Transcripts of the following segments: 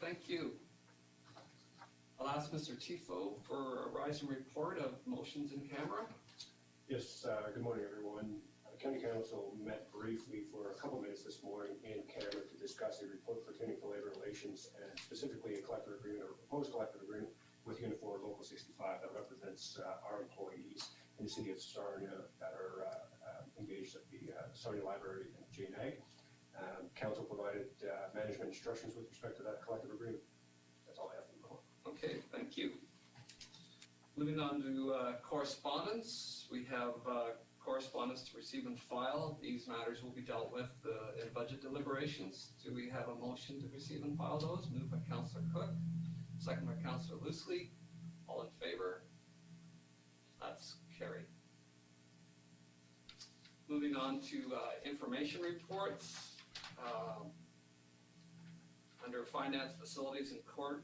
thank you. I'll ask Mr. Tifo for a rise and report of motions in camera. Yes, good morning, everyone. County Council met briefly for a couple minutes this morning in camera to discuss a report pertaining to labor relations and specifically a collective agreement or proposed collective agreement with Unifor Local 65 that represents our employees in the city of Sarnia that are engaged at the Sarnia Library and Jane Ag. Council provided management instructions with respect to that collective agreement. That's all I have for the moment. Okay, thank you. Moving on to correspondence, we have correspondence to receive and file. These matters will be dealt with in budget deliberations. Do we have a motion to receive and file those? Moved by Councillor Cook, second by Councillor Loosley. All in favor? That's carried. Moving on to information reports. Under Finance, Facilities, and Court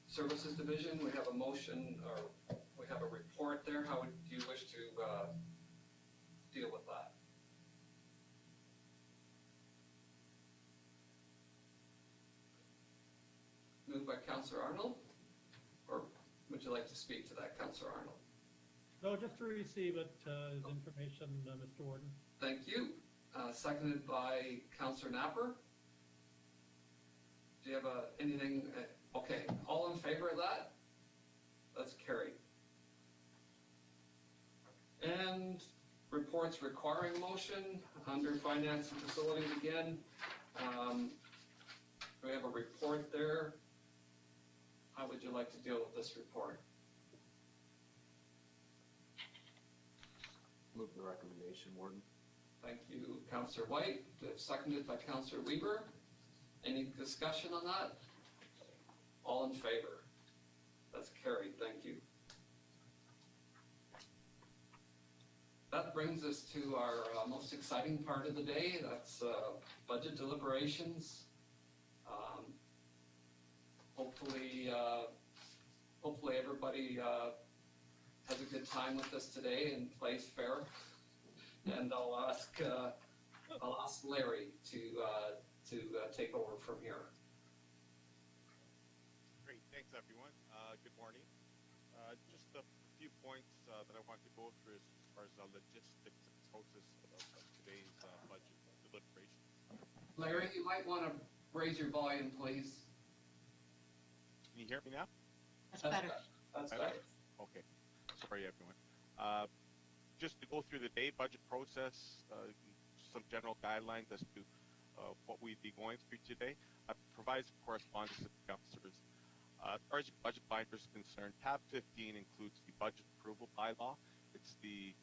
Services Division, we have a motion, or we have a report there. How would you wish to deal with that? Moved by Councillor Arnold, or would you like to speak to that, Councillor Arnold? No, just to receive it as information, Mr. Warden. Thank you. Seconded by Councillor Napper. Do you have anything? Okay, all in favor of that? That's carried. And reports requiring motion under Finance and Facilities again. We have a report there. How would you like to deal with this report? Move the recommendation, Warden. Thank you, Councillor White. Seconded by Councillor Weber. Any discussion on that? All in favor? That's carried. Thank you. That brings us to our most exciting part of the day. That's budget deliberations. Hopefully everybody has a good time with us today and plays fair. And I'll ask Larry to take over from here. Great, thanks everyone. Good morning. Just a few points that I want to go through as far as the logistics and process of today's budget deliberation. Larry, you might want to raise your volume, please. Can you hear me now? That's better. That's better. Okay, sorry everyone. Just to go through the day budget process, some general guidelines as to what we'd be going through today. Provides correspondence to the councillors. As far as your budget binder is concerned, tab 15 includes the budget approval bylaw. It's the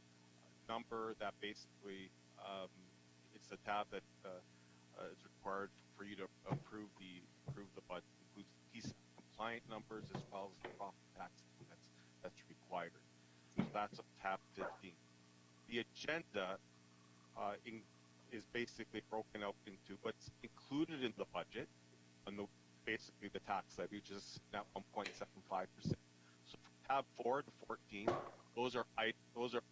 number that basically, it's the tab that is required for you to approve the budget. It includes the piece compliant numbers as well as the profit tax that's required. So that's tab 15. The agenda is basically broken out into what's included in the budget, and basically the tax levy, which is now 1.75%. So from tab 4 to 14, those are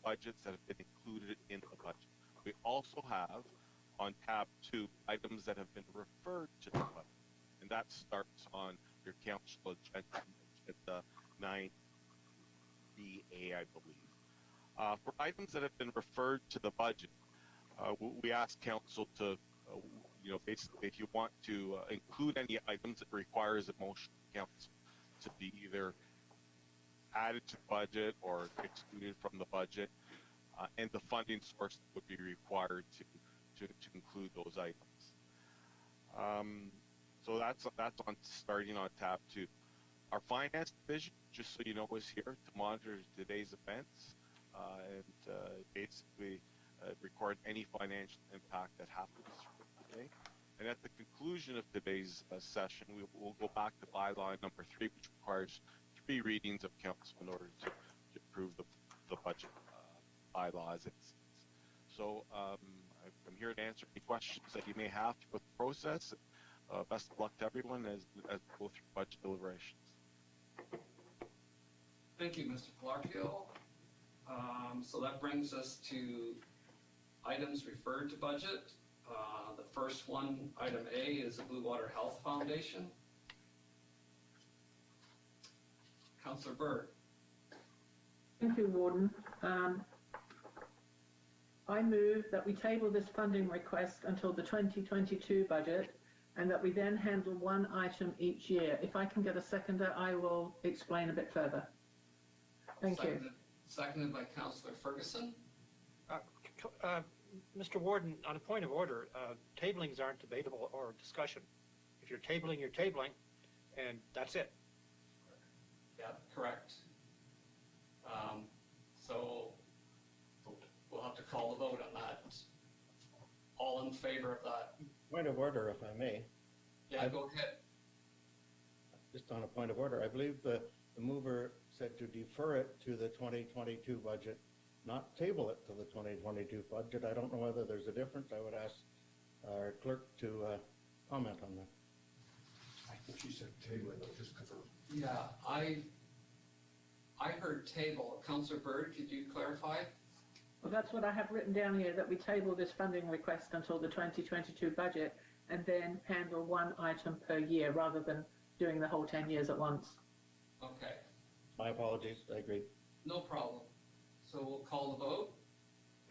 budgets that have been included in the budget. We also have on tab 2 items that have been referred to the budget, and that starts on your council agenda 9BA, I believe. For items that have been referred to the budget, we ask council to, basically, if you want to include any items that requires a motion of council to be either added to budget or excluded from the budget, and the funding source that would be required to include those items. So that's on starting on tab 2. Our finance division, just so you know, is here to monitor today's events and basically record any financial impact that happens today. And at the conclusion of today's session, we will go back to bylaw number 3, which requires 3 readings of council in order to approve the budget bylaw as it stands. So I'm here to answer any questions that you may have with the process. Best of luck to everyone as we go through budget deliberations. Thank you, Mr. Clarkhill. So that brings us to items referred to budget. The first one, item A, is the Bluewater Health Foundation. Councillor Byrd. Thank you, Warden. I move that we table this funding request until the 2022 budget and that we then handle one item each year. If I can get a seconder, I will explain a bit further. Thank you. Seconded by Councillor Ferguson. Mr. Warden, on a point of order, tablings aren't debatable or discussion. If you're tabling, and that's it. Yeah, correct. So we'll have to call the vote on that. All in favor of that? Point of order, if I may. Yeah, go ahead. Just on a point of order, I believe the mover said to defer it to the 2022 budget, not table it to the 2022 budget. I don't know whether there's a difference. I would ask our clerk to comment on that. I think she said table, though, just confirm. Yeah, I heard table. Councillor Byrd, could you clarify? Well, that's what I have written down here, that we table this funding request until the 2022 budget and then handle one item per year rather than doing the whole 10 years at once. Okay, My apologies, I agree. no problem. So we'll call the vote.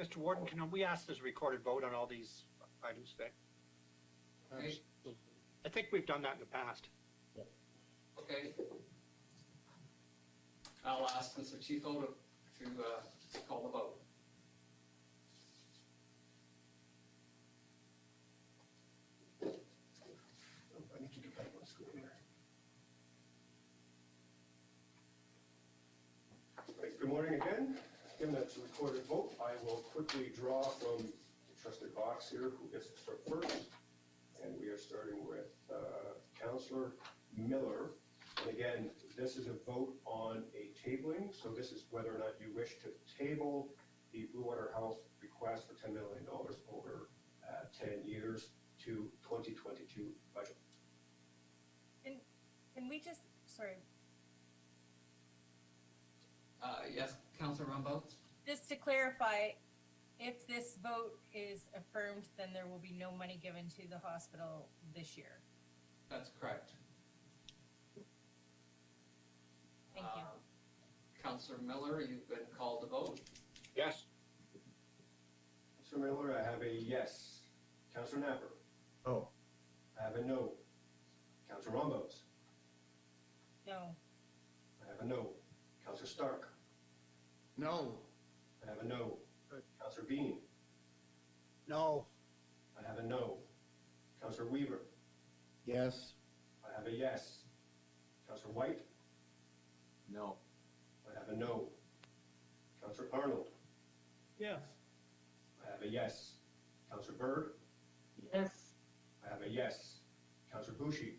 Mr. Warden, can we ask this recorded vote on all these items today? Okay. I think we've done that in the past. Okay. I'll ask Mr. Chiefo to call the vote. I need to get back on screen here. Right, good morning again. Given that's a recorded vote, I will quickly draw from the trusted box here who gets to start first. And we are starting with Councillor Miller. And again, this is a vote on a tabling, so this is whether or not you wish to table the Bluewater Health request for $10 million over 10 years to 2022 budget. Can we just, sorry, Yes, Councillor Roundabout? just to clarify, if this vote is affirmed, then there will be no money given to the hospital this year. That's correct. Thank you. Councillor Miller, you've been called to vote. Yes. Councillor Miller, I have a yes. Councillor Napper? No. I have a no. Councillor Rombos? No. I have a no. Councillor Stark? No. I have a no. Councillor Bean? No. I have a no. Councillor Weaver? Yes. I have a yes. Councillor White? No. I have a no. Councillor Arnold? Yes. I have a yes. Councillor Byrd? Yes. I have a yes. Councillor Bushy?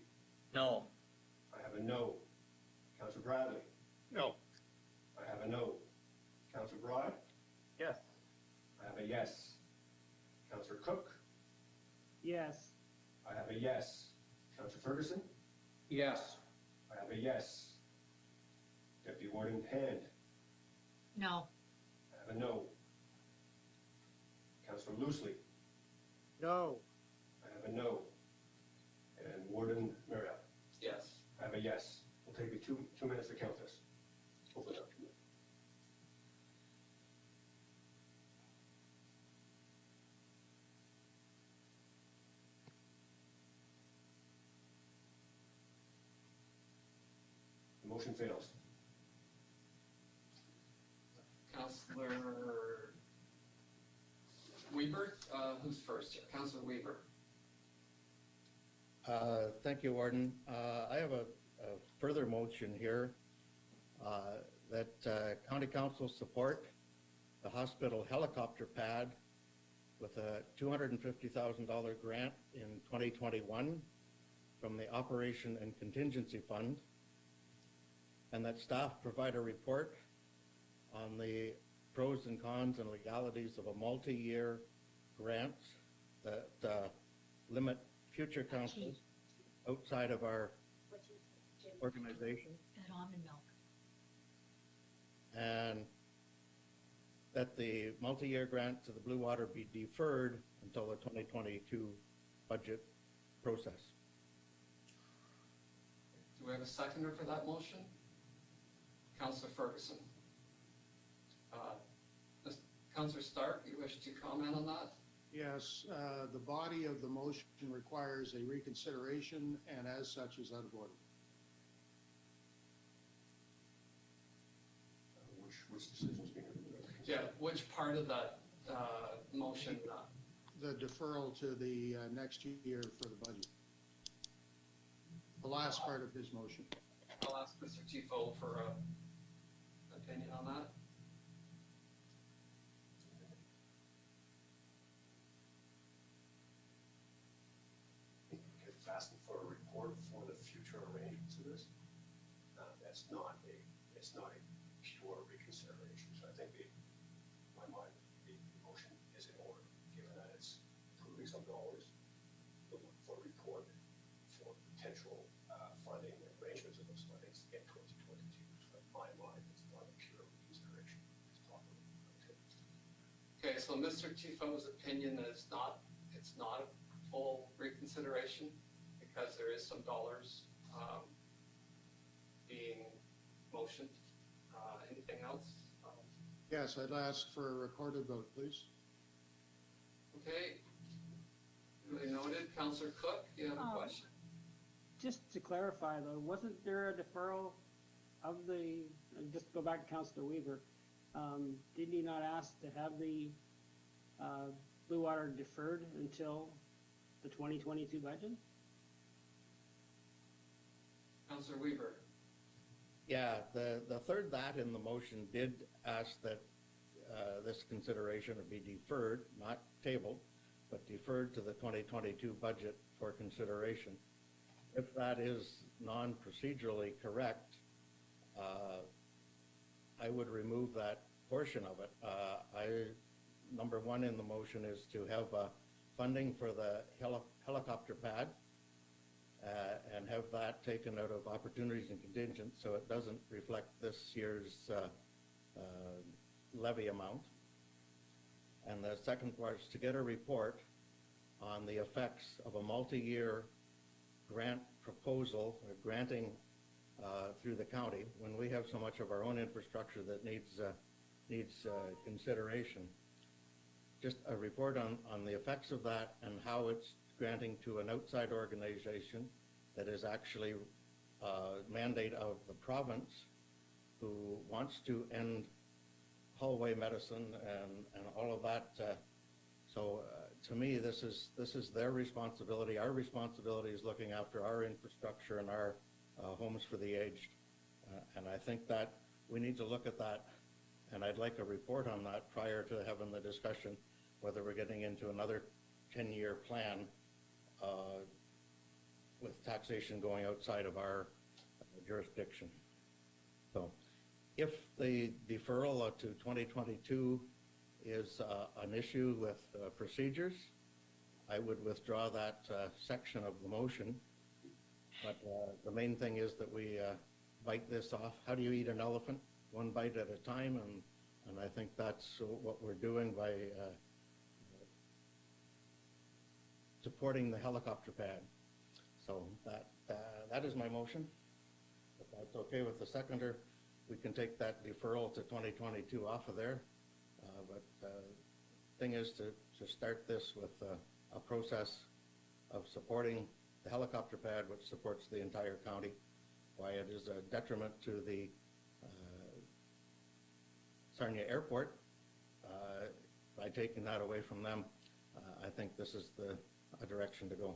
No. I have a no. Councillor Bradley? No. I have a no. Councillor Broad? Yes. I have a yes. Councillor Cook? Yes. I have a yes. Councillor Ferguson? Yes. I have a yes. Deputy Warden Hand? No. I have a no. Councillor Loosely? No. I have a no. And Warden Marriott? Yes. I have a yes. It'll take me two minutes to count this. Hopefully not 2 minutes. The motion fails. Councillor Weaver, who's first here? Councillor Weaver. Thank you, Warden. I have a further motion here that County Council support the hospital helicopter pad with a $250,000 grant in 2021 from the Operation and Contingency Fund, and that staff provide a report on the pros and cons and legalities of a multi-year grant that limit future councils outside of our organization, That almond milk. and that the multi-year grant to the Bluewater be deferred until the 2022 budget process. Do we have a seconder for that motion? Councillor Ferguson. Councillor Stark, you wish to comment on that? Yes, the body of the motion requires a reconsideration and as such is out of order. Which decision's being reviewed? Yeah, which part of that motion? The deferral to the next year for the budget. The last part of his motion. I'll ask Mr. Tifo for an opinion on that. It's asking for a report for the future arrangements of this. It's not a pure reconsideration. So I think in my mind, the motion is in order, given that it's approving some dollars, looking for a report for potential funding and arrangements of those fundings in 2022. So in my mind, it's not a pure reconsideration. It's properly noted. Okay, so Mr. Tifo's opinion is it's not a full reconsideration because there is some dollars being motioned. Anything else? Yes, I'd ask for a recorded vote, please. Okay. Duly noted. Councillor Cook, you have a question? Just to clarify though, wasn't there a deferral of the, just go back to Councillor Weaver, did he not ask to have the Bluewater deferred until the 2022 budget? Councillor Weaver. Yeah, the third that in the motion did ask that this consideration would be deferred, not tabled, but deferred to the 2022 budget for consideration. If that is non-procedurally correct, I would remove that portion of it. Number one in the motion is to have funding for the helicopter pad and have that taken out of opportunities and contingents so it doesn't reflect this year's levy amount. And the second part is to get a report on the effects of a multi-year grant proposal, or granting through the county when we have so much of our own infrastructure that needs consideration. Just a report on the effects of that and how it's granting to an outside organization that is actually a mandate of the province who wants to end hallway medicine and all of that. So to me, this is their responsibility. Our responsibility is looking after our infrastructure and our homes for the aged. And I think that we need to look at that, and I'd like a report on that prior to having the discussion whether we're getting into another 10-year plan with taxation going outside of our jurisdiction. So if the deferral to 2022 is an issue with procedures, I would withdraw that section of the motion. But the main thing is that we bite this off. How do you eat an elephant? One bite at a time, and I think that's what we're doing by supporting the helicopter pad. So that is my motion. If that's okay with the seconder, we can take that deferral to 2022 off of there. But thing is to start this with a process of supporting the helicopter pad, which supports the entire county, why it is a detriment to the Sarnia Airport. By taking that away from them, I think this is a direction to go.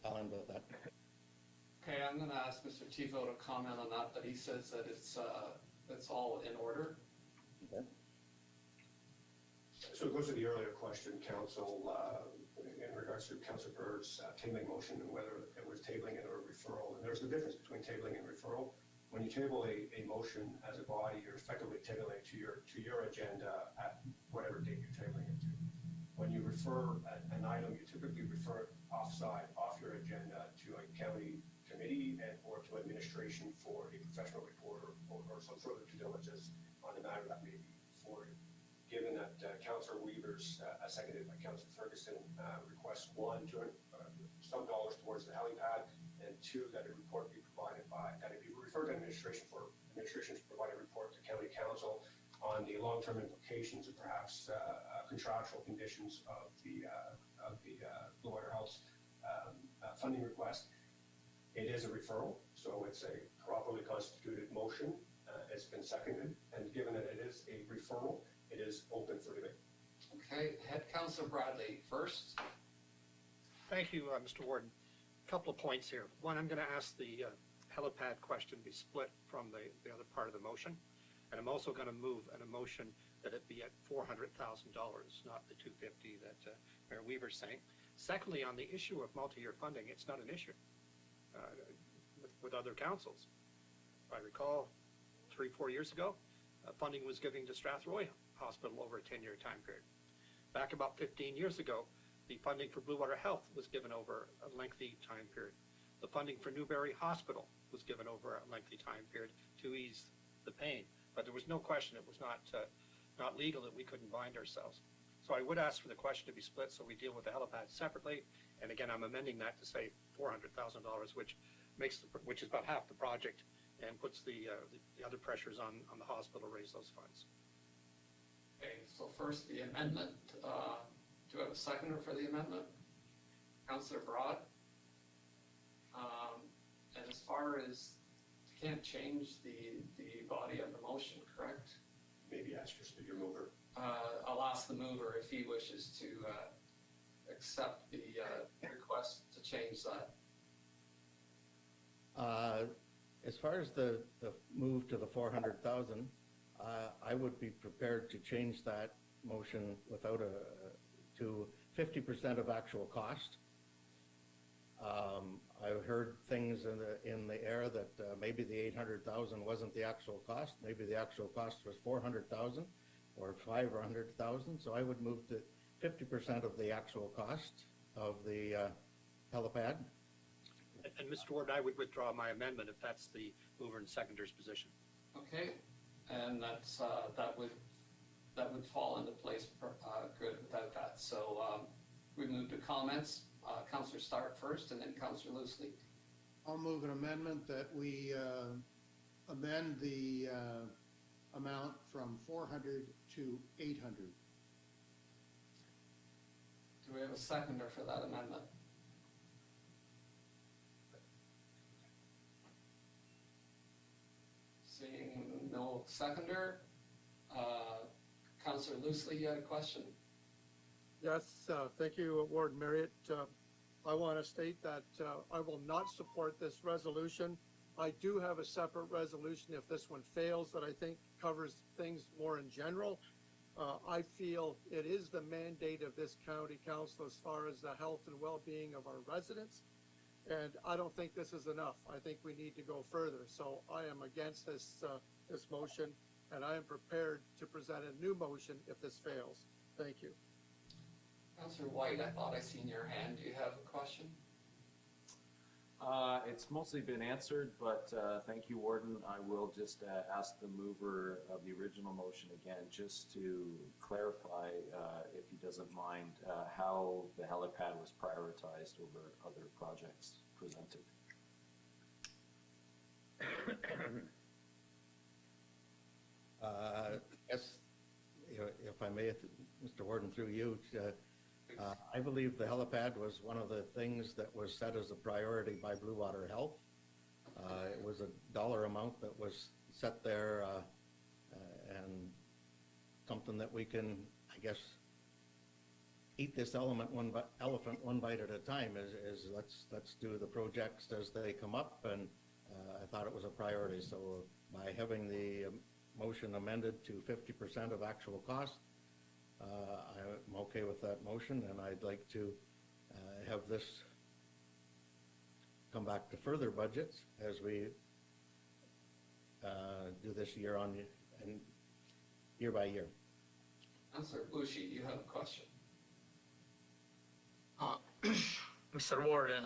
I'll end with that. Okay, I'm going to ask Mr. Tifo to comment on that, but he says that it's all in order. Okay. So it goes to the earlier question, Council, in regards to Councilor Bird's tabling motion and whether it was tabling it or referral. And there's a difference between tabling and referral. When you table a motion as a body, you're effectively tabling it to your agenda at whatever date you're tabling it to. When you refer an item, you typically refer it off your agenda to a county committee or to administration for a professional report or some further due diligence on the matter that may be before you. Given that Councillor Weaver's, seconded by Councillor Ferguson, requests one, some dollars towards the helipad, and two, that a report be provided that it be referred to administration to provide a report ramifications and perhaps contractual conditions of the Bluewater Health funding request. It is a referral, so it's a properly constituted motion. It's been seconded, and given that it is a referral, it is open for debate. Okay, Head Councillor Bradley first. Thank you, Mr. Warden. Couple of points here. One, I'm going to ask the helipad question be split from the other part of the motion. And I'm also going to move an emotion that it be at $400,000, not the $250 that Mayor Weaver's saying. Secondly, on the issue of multi-year funding, it's not an issue with other councils. If I recall, 3-4 years ago, funding was given to Strathroy Hospital over a 10-year time period. Back about 15 years ago, the funding for Bluewater Health was given over a lengthy time period. The funding for Newberry Hospital was given over a lengthy time period to ease the pain. But there was no question it was not legal that we couldn't bind ourselves. So I would ask for the question to be split so we deal with the helipad separately. And again, I'm amending that to say $400,000, which is about half the project and puts the other pressures on the hospital to raise those funds. Okay, so first the amendment. Do I have a seconder for the amendment? Councillor Broad. And as far as, you can't change the body of the motion, correct? Maybe ask your mover. I'll ask the mover if he wishes to accept the request to change that. As far as the move to the 400,000, I would be prepared to change that motion without to 50% of actual cost. I've heard things in the air that maybe the 800,000 wasn't the actual cost. Maybe the actual cost was 400,000 or 500,000. So I would move to 50% of the actual cost of the helipad. And Mr. Warden, I would withdraw my amendment if that's the mover and seconder's position. Okay, and that's that would fall into place good without that. So we move to comments. Councillor Stark first, and then Councillor Loosely. I'll move an amendment that we amend the amount from 400 to 800. Do we have a seconder for that amendment? Seeing no seconder, Councillor Loosely, you had a question? Yes, thank you, Warden Marriott. I want to state that I will not support this resolution. I do have a separate resolution if this one fails that I think covers things more in general. I feel it is the mandate of this county council as far as the health and well-being of our residents. And I don't think this is enough. I think we need to go further. So I am against this motion, and I am prepared to present a new motion if this fails. Thank you. Councillor White, I thought I seen your hand. Do you have a question? It's mostly been answered, but thank you, Warden. I will just ask the mover of the original motion again, just to clarify, if he doesn't mind, how the helipad was prioritized over other projects presented. Yes, if I may, Mr. Warden, through you, I believe the helipad was one of the things that was set as a priority by Bluewater Health. It was a dollar amount that was set there, and something that we can, I guess, eat this elephant one bite at a time. Is let's do the projects as they come up, and I thought it was a priority. So by having the motion amended to 50% of actual cost, I'm okay with that motion, and I'd like to have this come back to further budgets as we do this year by year. Councillor Bushy, you have a question. Mr. Warden,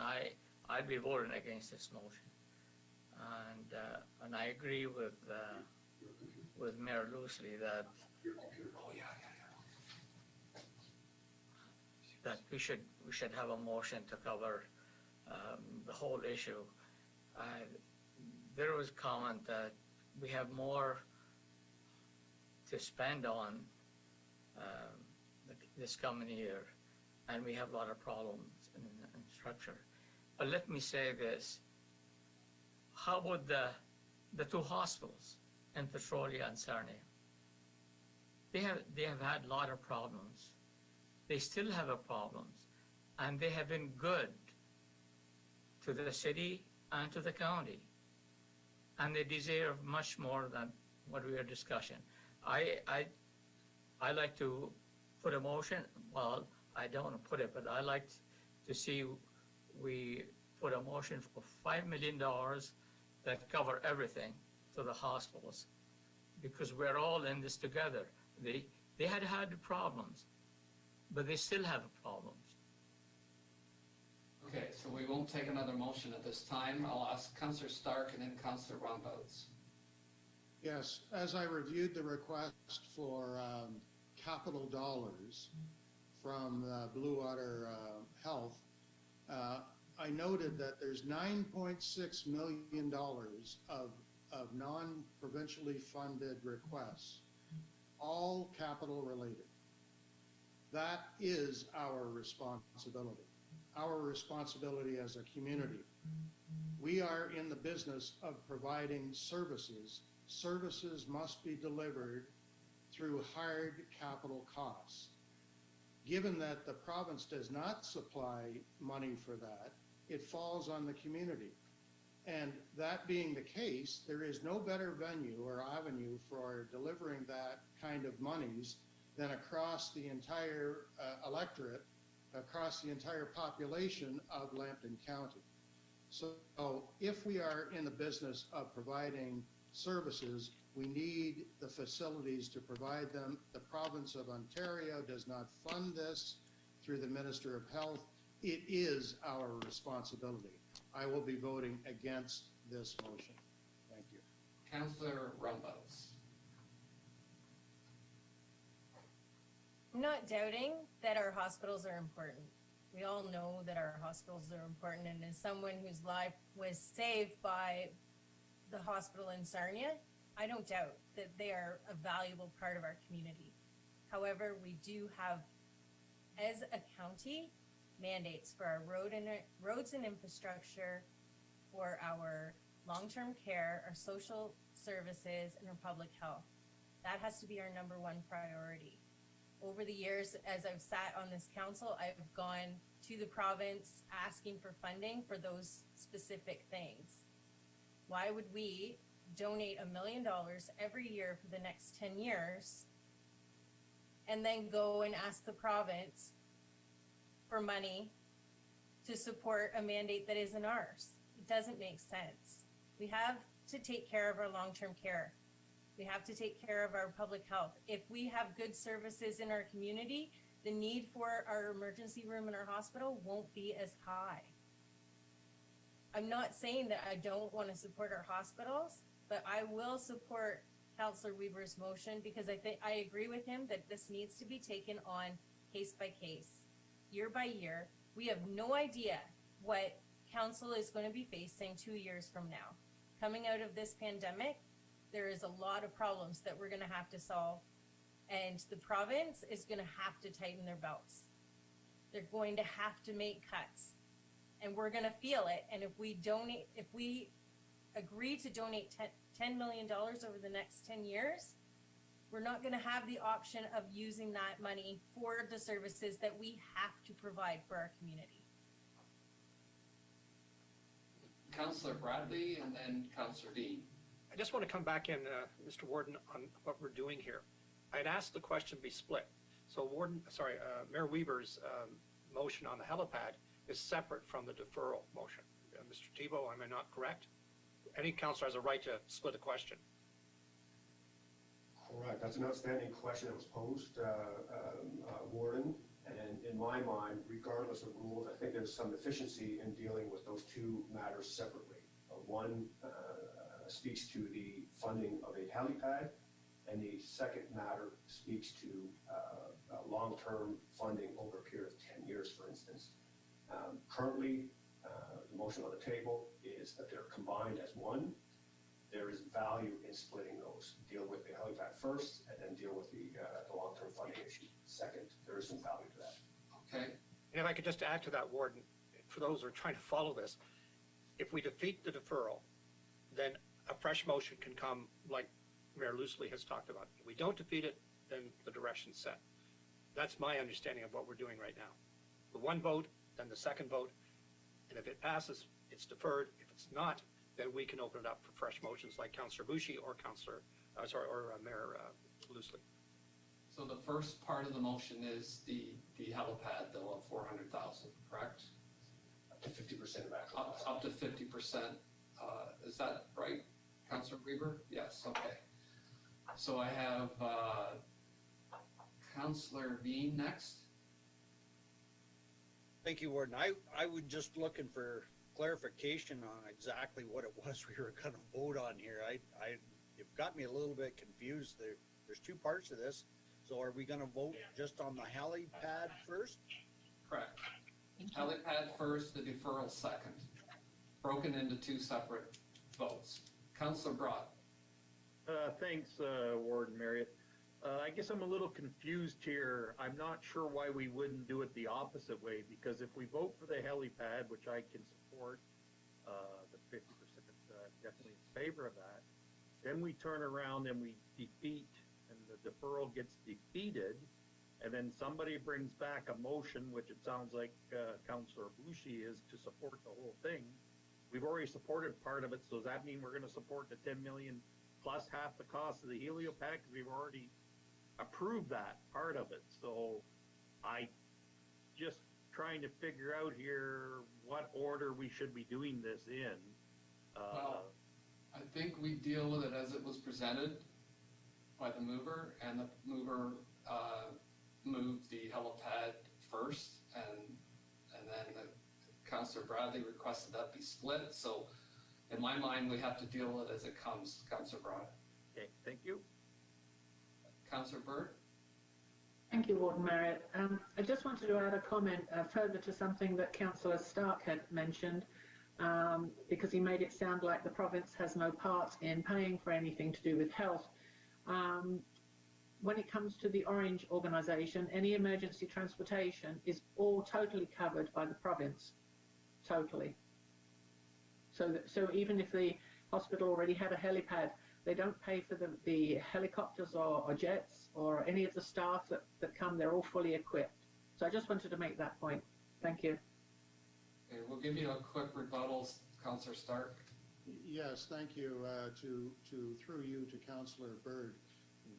I'd be voting against this motion, and I agree with Mayor Loosely that that we should have a motion to cover the whole issue. There was comment that we have more to spend on this coming year, and we have a lot of problems in structure. But let me say this, how about the two hospitals in Petrolia and Sarnia? They have had a lot of problems. They still have problems, and they have been good to the city and to the county, and they deserve much more than what we are discussing. I like to put a motion, well, I don't want to put it, but I like to see we put a motion for $5 million that cover everything to the hospitals, because we're all in this together. They had problems, but they still have problems. Okay, so we won't take another motion at this time. I'll ask Councillor Stark and then Councillor Roundabouts. Yes, as I reviewed the request for capital dollars from Bluewater Health, I noted that there's $9.6 million of non-provincially funded requests, all capital related. That is our responsibility as a community. We are in the business of providing services. Services must be delivered through hard capital costs. Given that the province does not supply money for that, it falls on the community. And that being the case, there is no better venue or avenue for delivering that kind of monies than across the entire electorate, across the entire population of Lambton County. So if we are in the business of providing services, we need the facilities to provide them. The province of Ontario does not fund this through the Minister of Health. It is our responsibility. I will be voting against this motion. Thank you. Councillor Roundabouts. I'm not doubting that our hospitals are important. We all know that our hospitals are important, and as someone whose life was saved by the hospital in Sarnia, I don't doubt that they are a valuable part of our community. However, we do have, as a county, mandates for our roads and infrastructure, for our long-term care, our social services, and our public health. That has to be our number one priority. Over the years, as I've sat on this council, I've gone to the province asking for funding for those specific things. Why would we donate $1 million every year for the next 10 years and then go and ask the province for money to support a mandate that isn't ours? It doesn't make sense. We have to take care of our long-term care. We have to take care of our public health. If we have good services in our community, the need for our emergency room in our hospital won't be as high. I'm not saying that I don't want to support our hospitals, but I will support Councillor Weaver's motion because I agree with him that this needs to be taken on case by case, year by year. We have no idea what council is going to be facing 2 years from now. Coming out of this pandemic, there is a lot of problems that we're going to have to solve, and the province is going to have to tighten their belts. They're going to have to make cuts, and we're going to feel it. And if we agree to donate $10 million over the next 10 years, we're not going to have the option of using that money for the services that we have to provide for our community. Councillor Bradley and then Councillor Dean. I just want to come back in, Mr. Warden, on what we're doing here. I'd asked the question be split. So Mayor Weaver's motion on the helipad is separate from the deferral motion. Mr. Tebow, am I not correct? Any councillor has a right to split a question. Correct. That's an outstanding question that was posed, Warden. And in my mind, regardless of rules, I think there's some efficiency in dealing with those two matters separately. One speaks to the funding of a helipad, and the second matter speaks to long-term funding over a period of 10 years, for instance. Currently, the motion on the table is that they're combined as one. There is value in splitting those. Deal with the helipad first, and then deal with the long-term funding issue second. There is some value to that. Okay, And if I could just add to that, Warden, for those who are trying to follow this, if we defeat the deferral, then a fresh motion can come like Mayor Loosely has talked about. If we don't defeat it, then the direction's set. That's my understanding of what we're doing right now. The one vote, then the second vote, and if it passes, it's deferred. If it's not, then we can open it up for fresh motions like Councillor Bushi or Mayor Loosely. so the first part of the motion is the helipad, though, of 400,000, correct? Up to 50% of actual cost. Up to 50%. Is that right, Councillor Weaver? Yes, okay. So I have Councillor Bean next. Thank you, Warden. I was just looking for clarification on exactly what it was we were going to vote on here. You've got me a little bit confused. There's two parts to this. So are we going to vote just on the helipad first? Correct. Helipad first, the deferral second. Broken into two separate votes. Councillor Broad. Thanks, Warden Marriott. I guess I'm a little confused here. I'm not sure why we wouldn't do it the opposite way, because if we vote for the helipad, which I can support, the 50% definitely in favor of that, then we turn around and we defeat, and the deferral gets defeated, and then somebody brings back a motion, which it sounds like Councillor Bushi is, to support the whole thing. We've already supported part of it, so does that mean we're going to support the 10 million plus half the cost of the heliopad? Because we've already approved that part of it. So I just trying to figure out here what order we should be doing this in. Well, I think we deal with it as it was presented by the mover, and the mover moved the helipad first, and then Councillor Bradley requested that be split. So in my mind, we have to deal with it as it comes, Councillor Broad. Okay, thank you. Councillor Bird? Thank you, Warden Marriott. I just wanted to add a comment further to something that Councillor Stark had mentioned, because he made it sound like the province has no part in paying for anything to do with health. When it comes to the Orange organisation, any emergency transportation is all totally covered by the province, totally. So even if the hospital already had a helipad, they don't pay for the helicopters or jets or any of the staff that come. They're all fully equipped. So I just wanted to make that point. Thank you. Okay, we'll give you a quick rebuttal, Councillor Stark. Yes, thank you. Through you to Councillor Bird,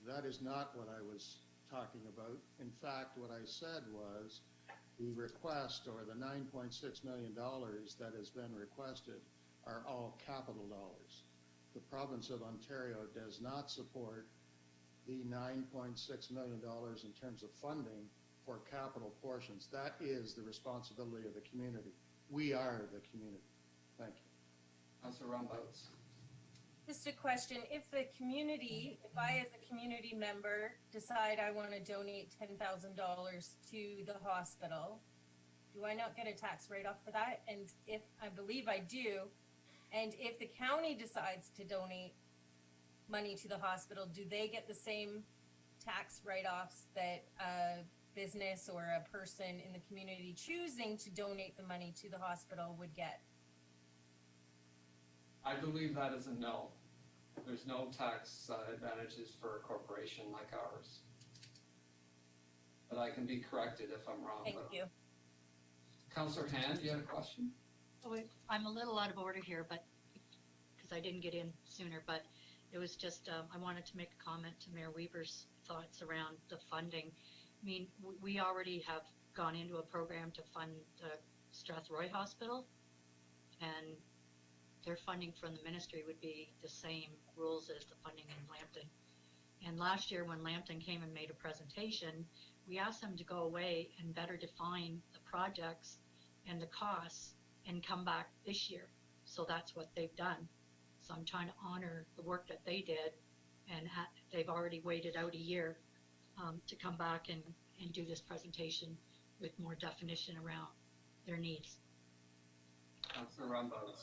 that is not what I was talking about. In fact, what I said was the request, or the $9.6 million that has been requested, are all capital dollars. The province of Ontario does not support the $9.6 million in terms of funding for capital portions. That is the responsibility of the community. We are the community. Thank you. Councillor Roundabout. Just a question, if I as a community member decide I want to donate $10,000 to the hospital, do I not get a tax write-off for that? And if I believe I do, and if the county decides to donate money to the hospital, do they get the same tax write-offs that a business or a person in the community choosing to donate the money to the hospital would get? I believe that is a no. There's no tax advantages for a corporation like ours. But I can be corrected if I'm wrong. Thank you. Councillor Hand, you had a question? Oh, I'm a little out of order here, but because I didn't get in sooner, but it was just, I wanted to make a comment to Mayor Weaver's thoughts around the funding. I mean, we already have gone into a program to fund the Strathroy Hospital, and their funding from the ministry would be the same rules as the funding in Lambton. And last year when Lambton came and made a presentation, we asked them to go away and better define the projects and the costs and come back this year. So that's what they've done. So I'm trying to honor the work that they did, and they've already waited out a year to come back and do this presentation with more definition around their needs. Councillor Roundabout.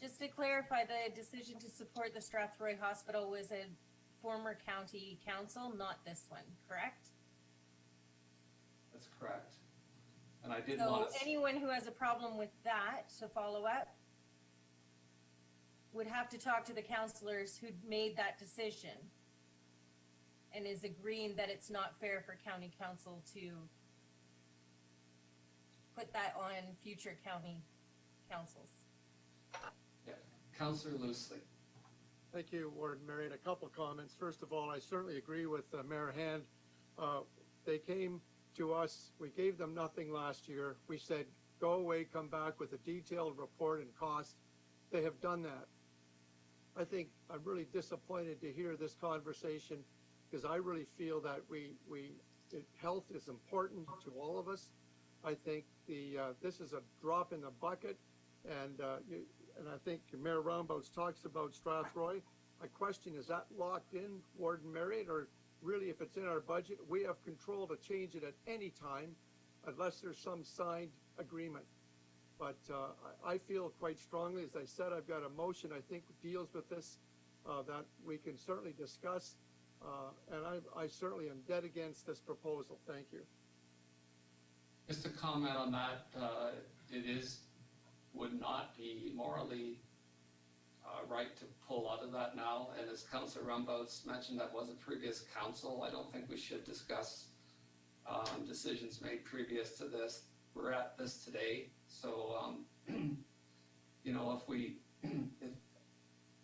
Just to clarify, the decision to support the Strathroy Hospital was a former county council, not this one, correct? That's correct. And I did So want to. anyone who has a problem with that, to follow up, would have to talk to the councillors who made that decision and is agreeing that it's not fair for county council to put that on future county councils. Yeah, Councillor Loosely. Thank you, Warden Marion. A couple of comments. First of all, I certainly agree with Mayor Hand. They came to us, we gave them nothing last year. We said, go away, come back with a detailed report and cost. They have done that. I think I'm really disappointed to hear this conversation because I really feel that health is important to all of us. I think this is a drop in the bucket, and I think Mayor Roundabout talks about Strathroy. My question, is that locked in, Warden Marriott, or really if it's in our budget, we have control to change it at any time unless there's some signed agreement. But I feel quite strongly, as I said, I've got a motion I think deals with this that we can certainly discuss, and I certainly am dead against this proposal. Thank you. Just to comment on that, would not be morally right to pull out of that now. And as Councillor Rumboats mentioned, that was a previous council. I don't think we should discuss decisions made previous to this. We're at this today. So, you know, if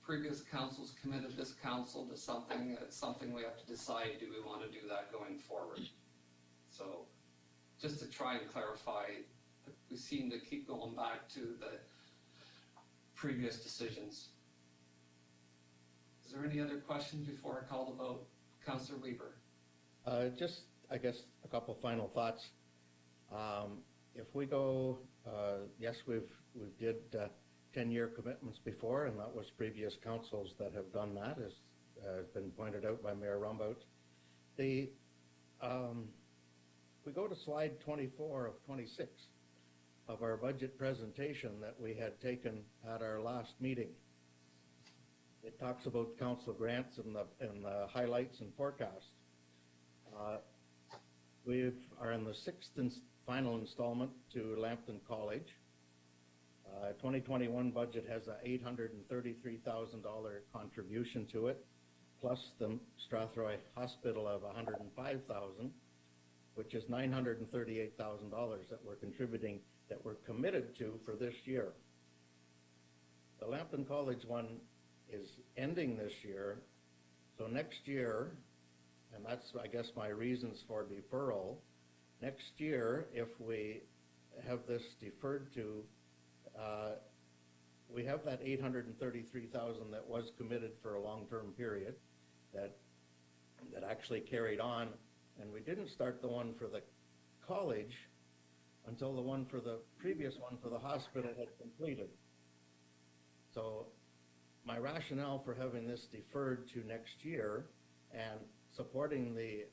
previous councils committed this council to something, it's something we have to decide, do we want to do that going forward? So just to try and clarify, we seem to keep going back to the previous decisions. Is there any other questions before I call the vote? Councillor Weaver. Just, I guess, a couple final thoughts. If we go, yes, we did 10-year commitments before, and that was previous councils that have done that, as has been pointed out by Mayor Rumbout. We go to slide 24 of 26 of our budget presentation that we had taken at our last meeting. It talks about council grants and the highlights and forecast. We are in the sixth and final installment to Lambton College. 2021 budget has a $833,000 contribution to it, plus the Strathroy Hospital of $105,000, which is $938,000 that we're contributing, that we're committed to for this year. The Lambton College one is ending this year, so next year, and that's, I guess, my reasons for deferral, next year, if we have this deferred to, we have that $833,000 that was committed for a long-term period that actually carried on, and we didn't start the one for the college until the one for the previous one for the hospital had completed. So my rationale for having this deferred to next year and supporting the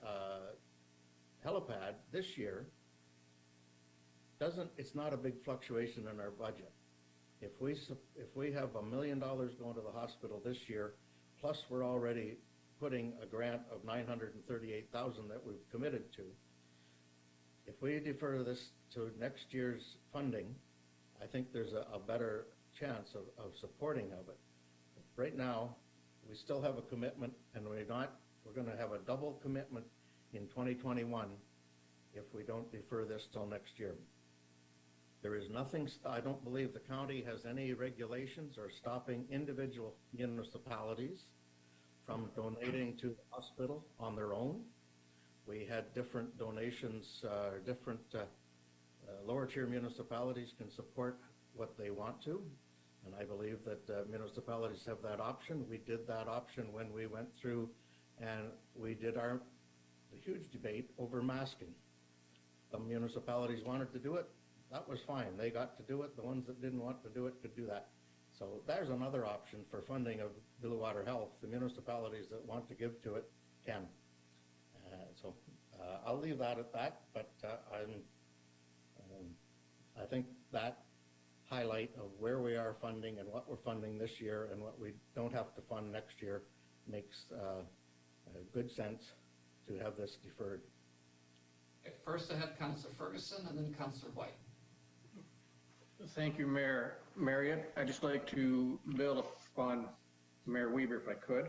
helipad this year it's not a big fluctuation in our budget. If we have $1 million going to the hospital this year, plus we're already putting a grant of $938,000 that we've committed to, if we defer this to next year's funding, I think there's a better chance of supporting of it. Right now, we still have a commitment, and we're going to have a double commitment in 2021 if we don't defer this till next year. There is nothing, I don't believe the county has any regulations or stopping individual municipalities from donating to the hospital on their own. We had different donations, different lower tier municipalities can support what they want to, and I believe that municipalities have that option. We did that option when we went through and we did the huge debate over masking. Some municipalities wanted to do it. That was fine. They got to do it. The ones that didn't want to do it could do that. So there's another option for funding of Bluewater Health. The municipalities that want to give to it can. So I'll leave that at that, but I think that highlight of where we are funding and what we're funding this year and what we don't have to fund next year makes good sense to have this deferred. Okay, first I have Councillor Ferguson and then Councillor White. Thank you, Mayor Marriott. I'd just like to build upon Mayor Weaver if I could.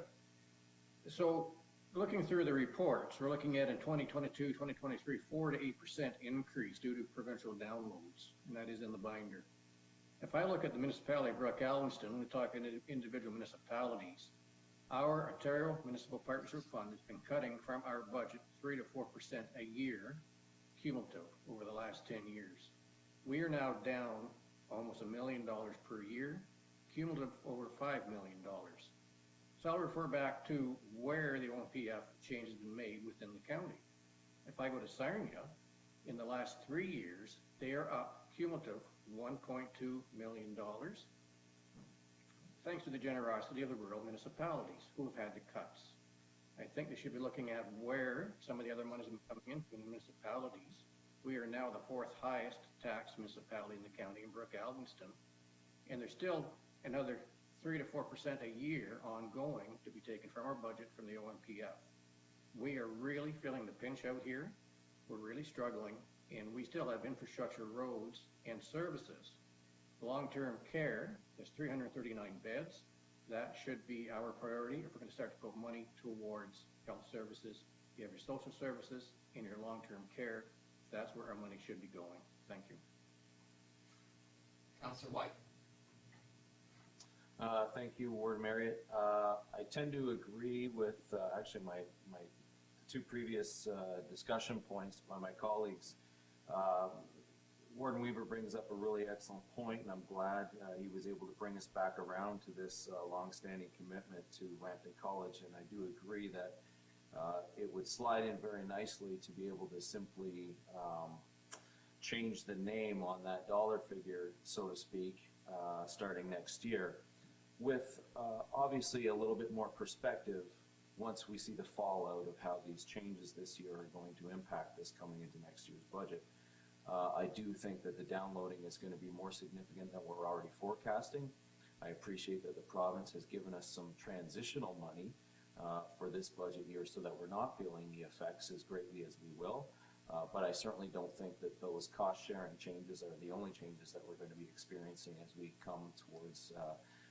So looking through the reports, we're looking at in 2022, 2023, 4 to 8% increase due to provincial downloads, and that is in the binder. If I look at the municipality of Brook-Alvinston, we're talking individual municipalities, our Ontario Municipal Partnership Fund has been cutting from our budget 3 to 4% a year, cumulative, over the last 10 years. We are now down almost $1 million per year, cumulative over $5 million. So I'll refer back to where the OMPF change has been made within the county. If I go to Sarnia, in the last 3 years, they are up cumulative $1.2 million, thanks to the generosity of the rural municipalities who have had the cuts. I think they should be looking at where some of the other money is coming in from the municipalities. We are now the 4th highest tax municipality in the county in Brook-Alvinston, and there's still another 3 to 4% a year ongoing to be taken from our budget from the OMPF. We are really feeling the pinch out here. We're really struggling, and we still have infrastructure, roads, and services. Long-term care, there's 339 beds. That should be our priority if we're going to start to put money towards health services. You have your social services and your long-term care. That's where our money should be going. Thank you. Councillor White. Thank you, Ward Marriott. I tend to agree with actually my two previous discussion points by my colleagues. Warden Weaver brings up a really excellent point, and I'm glad he was able to bring us back around to this long-standing commitment to Lambton College, and I do agree that it would slide in very nicely to be able to simply change the name on that dollar figure, so to speak, starting next year, with obviously a little bit more perspective once we see the fallout of how these changes this year are going to impact this coming into next year's budget. I do think that the downloading is going to be more significant than we're already forecasting. I appreciate that the province has given us some transitional money for this budget year so that we're not feeling the effects as greatly as we will. But I certainly don't think that those cost-sharing changes are the only changes that we're going to be experiencing as we come towards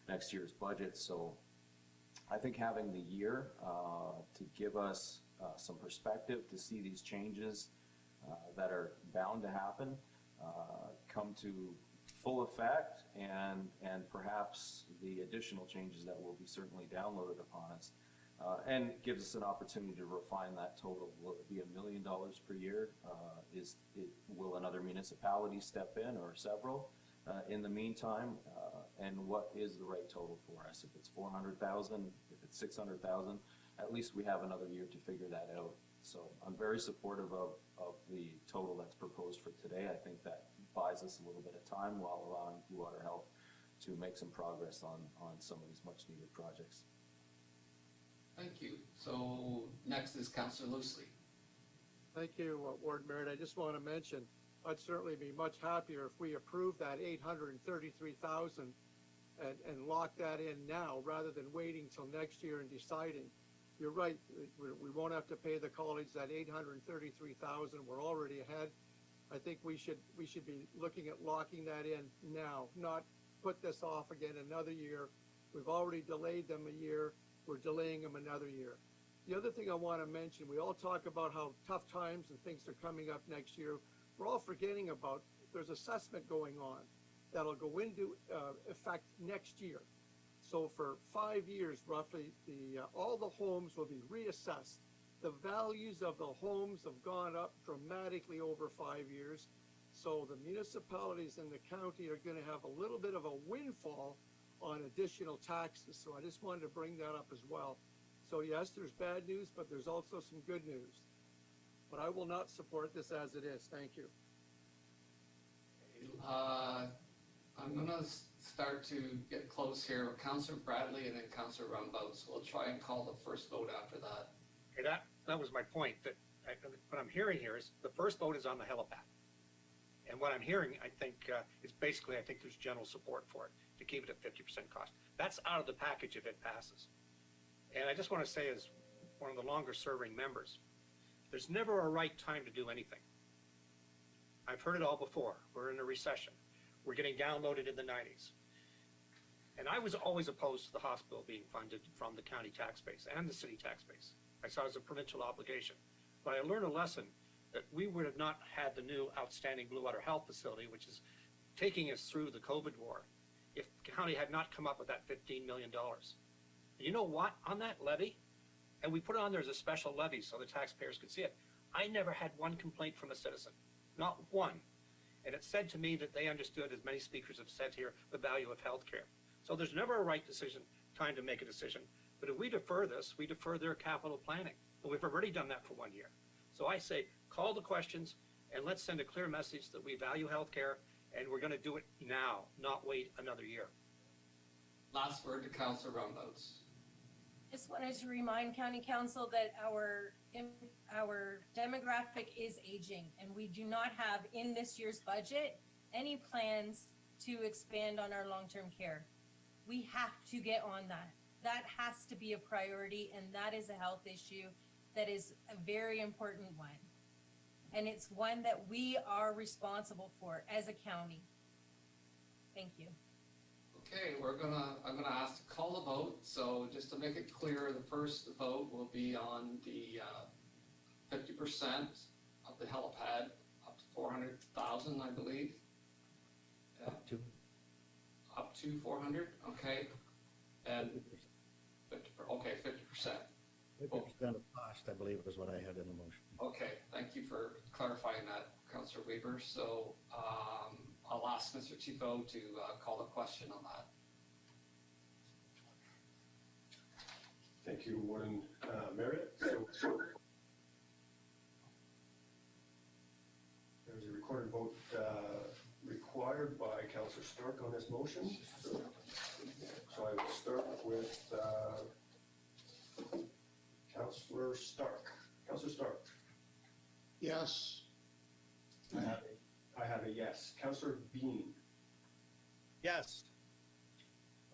next year's budget. So I think having the year to give us some perspective to see these changes that are bound to happen come to full effect, and perhaps the additional changes that will be certainly downloaded upon us, and it gives us an opportunity to refine that total. Will it be $1 million per year? Will another municipality step in, or several in the meantime? And what is the right total for us? If it's 400,000, if it's 600,000, at least we have another year to figure that out. So I'm very supportive of the total that's proposed for today. I think that buys us a little bit of time while allowing Bluewater Health to make some progress on some of these much needed projects. Thank you. So next is Councillor Loosely. Thank you, Ward Merritt. I just want to mention, I'd certainly be much happier if we approved that $833,000 and lock that in now rather than waiting till next year and deciding. You're right, we won't have to pay the college that $833,000. We're already ahead. I think we should be looking at locking that in now, not put this off again another year. We've already delayed them a year. We're delaying them another year. The other thing I want to mention, we all talk about how tough times and things are coming up next year. We're all forgetting about there's assessment going on that'll go into effect next year. So for 5 years, roughly, all the homes will be reassessed. The values of the homes have gone up dramatically over 5 years. So the municipalities in the county are going to have a little bit of a windfall on additional taxes. So I just wanted to bring that up as well. So yes, there's bad news, but there's also some good news. But I will not support this as it is. Thank you. I'm going to start to get close here with Councillor Bradley and then Councillor Roundabout. So we'll try and call the first vote after that. Okay, that was my point. That what I'm hearing here is the first vote is on the helipad. And what I'm hearing, I think, is basically, I think there's general support for it, to keep it at 50% cost. That's out of the package if it passes. And I just want to say, as one of the longer serving members, there's never a right time to do anything. I've heard it all before. We're in a recession. We're getting downloaded in the 90s. And I was always opposed to the hospital being funded from the county tax base and the city tax base. I saw it as a provincial obligation. But I learned a lesson that we would have not had the new outstanding Bluewater Health facility, which is taking us through the COVID war, if the county had not come up with that $15 million. And you know what? On that levy, and we put it on there as a special levy so the taxpayers could see it, I never had one complaint from a citizen. Not one. And it said to me that they understood, as many speakers have said here, the value of healthcare. So there's never a right time to make a decision. But if we defer this, we defer their capital planning. But we've already done that for 1 year. So I say, call the questions and let's send a clear message that we value healthcare and we're going to do it now, not wait another year. Last word to Councillor Roundabouts. Just wanted to remind County Council that our demographic is aging, and we do not have in this year's budget any plans to expand on our long-term care. We have to get on that. That has to be a priority, and that is a health issue that is a very important one. And it's one that we are responsible for as a county. Thank you. Okay, I'm gonna ask to call a vote. So just to make it clear, the first vote will be on the 50% of the helipad, up to 400,000, I believe. Up to. Up to 400, okay. And 50%. 50% of cost, I believe, is what I had in the motion. Okay, thank you for clarifying that, Councillor Weber. So I'll ask Mr. Tifo to call the question on that. Thank you, Warden Marriott. So there's a recorded vote required by Councillor Stark on this motion. So I will start with Councillor Stark. Councillor Stark. Yes. I have a yes. Councillor Bean. Yes.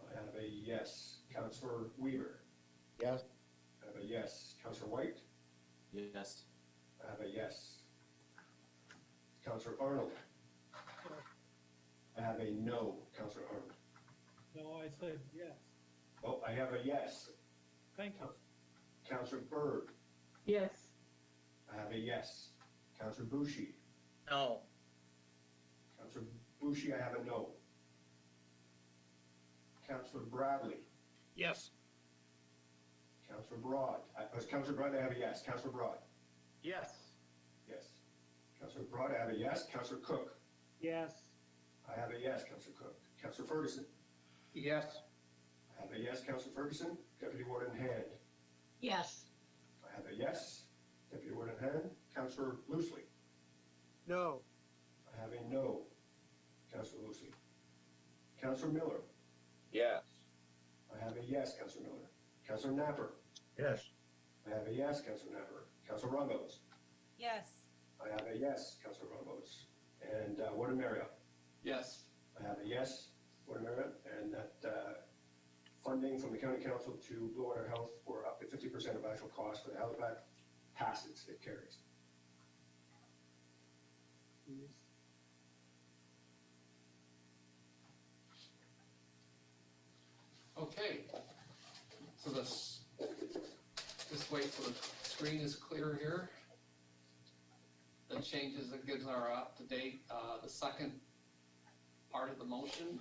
I have a yes. Councillor Weaver. Yes. I have a yes. Councillor White. Yes. I have a yes. Councillor Arnold. I have a no. Councillor Arnold. No, I said yes. Oh, I have a yes. Thank you. Councillor Byrd. Yes. I have a yes. Councillor Boucher. No. Councillor Boucher, I have a no. Councillor Bradley. Yes. Councillor Broad. Councillor Broad, I have a yes. Councillor Broad. Yes. Yes. Councillor Broad, I have a yes. Councillor Cook. Yes. I have a yes. Councillor Cook. Councillor Ferguson. Yes. I have a yes. Councillor Ferguson. Deputy Warden Hand. Yes. I have a yes. Deputy Warden Hand. Councillor Loosely. No. I have a no. Councillor Loosely. Councillor Miller. Yes. I have a yes. Councillor Miller. Councillor Napper. Yes. I have a yes. Councillor Napper. Councillor Roundabout. Yes. I have a yes. Councillor Roundabout. And Warden Marriott. Yes. I have a yes. Warden Marriott. And that funding from the County Council to Bluewater Health for up to 50% of actual cost for the helipad passes. It carries. Okay. So just wait till the screen is clear here. The changes that gives are up to date. The second part of the motion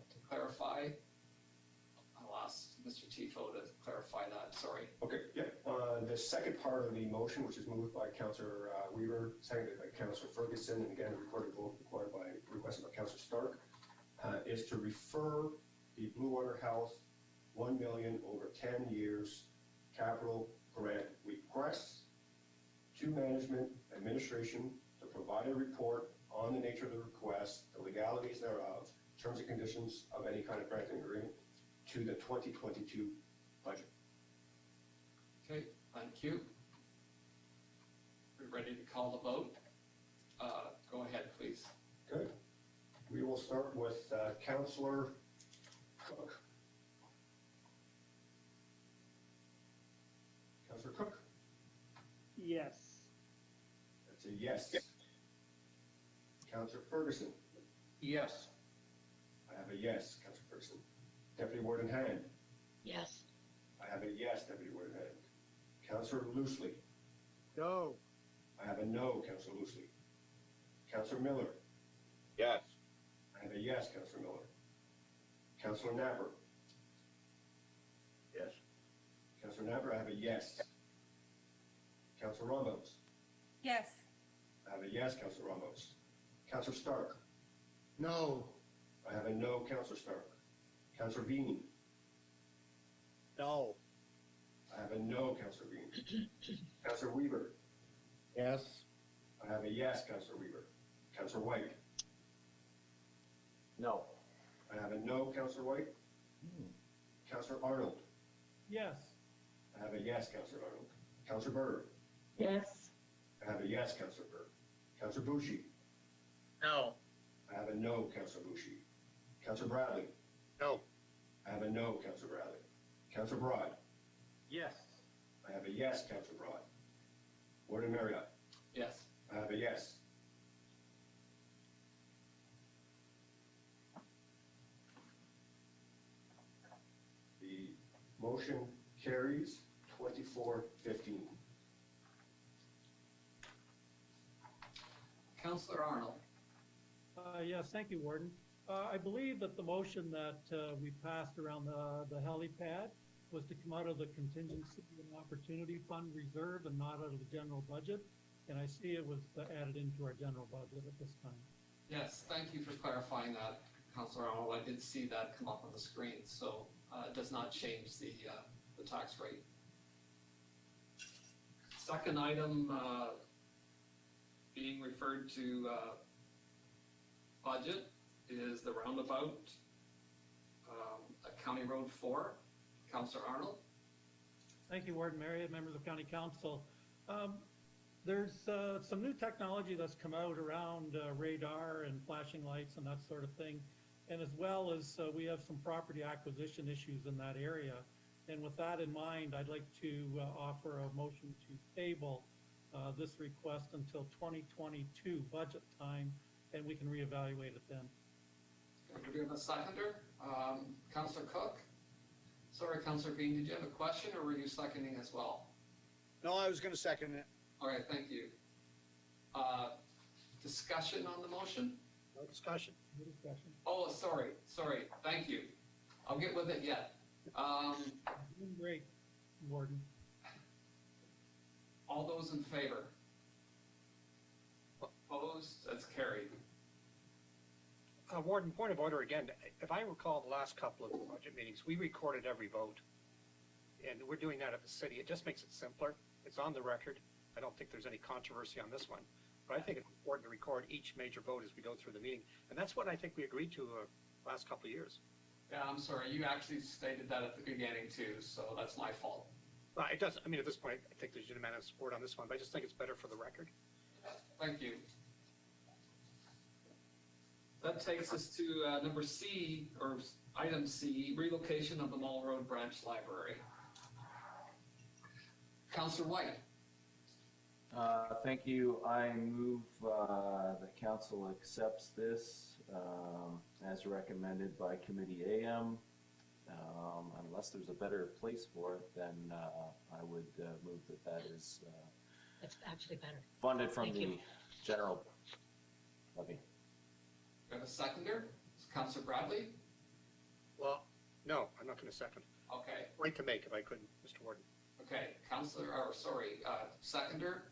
to clarify. I'll ask Mr. Tifo to clarify that. Sorry. Okay, yeah. The second part of the motion, which is moved by Councillor Weaver, seconded by Councillor Ferguson, and again, a recorded vote requested by Councillor Stark, is to refer the Bluewater Health 1 million over 10 years capital grant request to management administration to provide a report on the nature of the request, the legalities thereof, terms and conditions of any kind of granting agreement to the 2022 budget. Okay, thank you. We're ready to call the vote. Go ahead, please. Councillor Cook. Councillor Cook? Yes. That's a yes. Councillor Ferguson? Yes. I have a yes, Councillor Ferguson. Deputy Warden Hand? Yes. I have a yes, Deputy Warden Hand. Councillor Loosely? No. I have a no, Councillor Loosely. Councillor Miller? Yes. I have a yes, Councillor Miller. Councillor Napper? Yes. Councillor Napper, I have a yes. Councillor Ramos? Yes. I have a yes, Councillor Ramos. Councillor Stark? No. I have a no, Councillor Stark. Councillor Bean? No. I have a no, Councillor Bean. Councillor Weaver? Yes. I have a yes, Councillor Weaver. Councillor White? No. I have a no, Councillor White. Councillor Arnold? Yes. I have a yes, Councillor Arnold. Councillor Berger? Yes. I have a yes, Councillor Berger. Councillor Bucci? No. I have a no, Councillor Bucci. Councillor Bradley? No. I have a no, Councillor Bradley. Councillor Broad? Yes. I have a yes, Councillor Broad. Warden Marriott? Yes. I have a yes. The motion carries 24-15. Councillor Arnold? Yes, thank you, Warden. I believe that the motion that we passed around the helipad was to come out of the contingency and opportunity fund reserve and not out of the general budget. And I see it was added into our general budget at this time. Yes, thank you for clarifying that, Councillor Arnold. I did see that come up on the screen, so it does not change the tax rate. Second item being referred to budget is the Roundabout at County Road 4. Councillor Arnold? Thank you, Warden Marriott, members of County Council. There's some new technology that's come out around radar and flashing lights and that sort of thing. And as well as we have some property acquisition issues in that area. And with that in mind, I'd like to offer a motion to table this request until 2022 budget time, and we can reevaluate it then. Do we have a seconder? Councillor Cook? Sorry, Councillor Bean, did you have a question or were you seconding as well? No, I was going to second it. All right, thank you. Discussion on the motion? No discussion. No discussion. Oh, sorry, thank you. I'll get with it yet. Doing great, Warden. All those in favor? Opposed? That's carried. Warden, point of order again. If I recall the last couple of budget meetings, we recorded every vote. And we're doing that at the city. It just makes it simpler. It's on the record. I don't think there's any controversy on this one. But I think it's important to record each major vote as we go through the meeting. And that's what I think we agreed to last couple of years. Yeah, I'm sorry, you actually stated that at the beginning too, so that's my fault. Well, it doesn't, I mean, at this point, I think there's unanimous support on this one, but I just think it's better for the record. Thank you. That takes us to number C, or item C, relocation of the Mallroad Branch Library. Councillor White. Thank you. I move the council accepts this as recommended by Committee AM. Unless there's a better place for it, then I would move that is It's actually better. funded from Thank the you. general levy. We have a seconder? Councillor Bradley? Well, no, I'm not going to second. Okay. Point to make if I couldn't, Mr. Warden. Okay, seconder?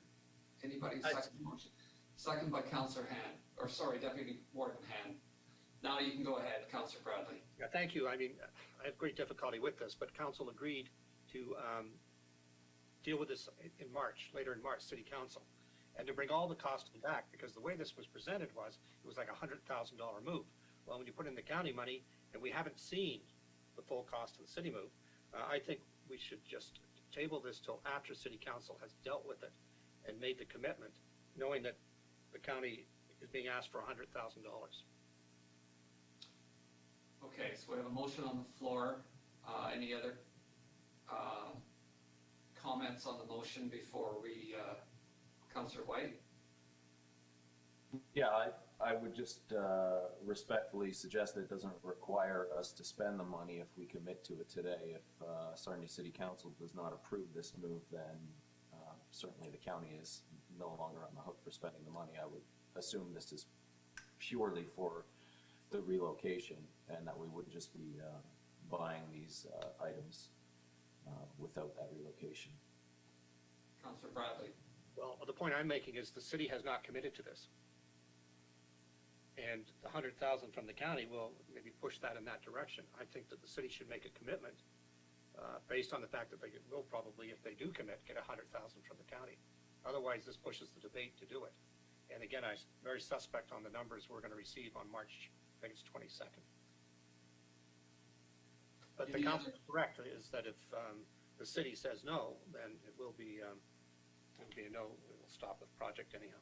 Anybody second the motion? Second by Councillor Hand, or sorry, Deputy Warden Hand. Now you can go ahead, Councillor Bradley. Yeah, thank you. I mean, I have great difficulty with this, but council agreed to deal with this in March, later in March, City Council, and to bring all the costs back, because the way this was presented was, it was like a $100,000 move. Well, when you put in the county money, and we haven't seen the full cost of the city move, I think we should just table this till after City Council has dealt with it and made the commitment, knowing that the county is being asked for $100,000. Okay, so we have a motion on the floor. Any other comments on the motion before we, Councillor White? Yeah, I would just respectfully suggest that it doesn't require us to spend the money if we commit to it today. If Sarnia City Council does not approve this move, then certainly the county is no longer on the hook for spending the money. I would assume this is purely for the relocation and that we would just be buying these items without that relocation. Councillor Bradley. Well, the point I'm making is the city has not committed to this. And the 100,000 from the county will maybe push that in that direction. I think that the city should make a commitment based on the fact that they will probably, if they do commit, get 100,000 from the county. Otherwise, this pushes the debate to do it. And again, I'm very suspect on the numbers we're going to receive on March, I think it's 22nd. But the council is correct, is that if the city says no, then it will be a no. It will stop the project anyhow.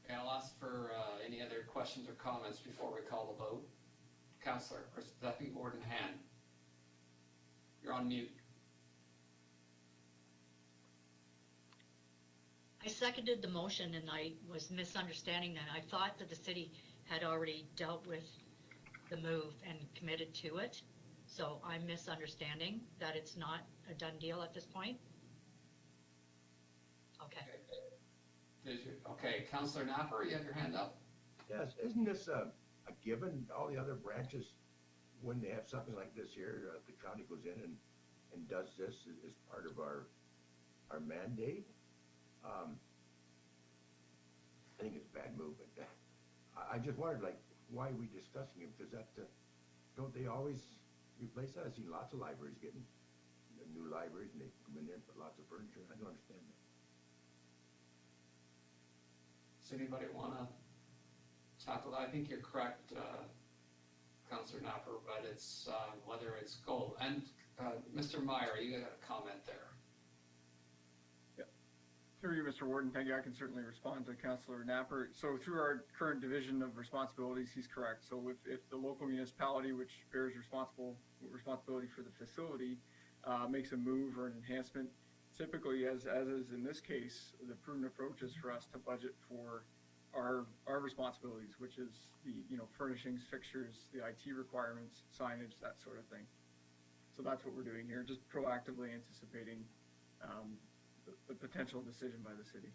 Okay, I'll ask for any other questions or comments before we call the vote. Councillor, Deputy Warden Han, you're on mute. I seconded the motion and I was misunderstanding that. I thought that the city had already dealt with the move and committed to it. So I'm misunderstanding that it's not a done deal at this point. Okay. Okay, Councillor Napper, you have your hand up. Yes, isn't this a given? All the other branches, when they have something like this here, the county goes in and does this as part of our mandate. I think it's a bad move, but I just wondered, like, why are we discussing it? Because that, don't they always replace that? I've seen lots of libraries getting new libraries, and they come in there and put lots of furniture. I don't understand that. Does anybody want to tackle that? I think you're correct, Councillor Napper, but it's whether it's gold. And Mr. Meyer, you got a comment there. Through you, Mr. Warden, thank you. I can certainly respond to Councillor Napper. So through our current division of responsibilities, he's correct. So if the local municipality, which bears responsibility for the facility, makes a move or an enhancement, typically, as is in this case, the prudent approach is for us to budget for our responsibilities, which is the furnishings, fixtures, the IT requirements, signage, that sort of thing. So that's what we're doing here, just proactively anticipating the potential decision by the city.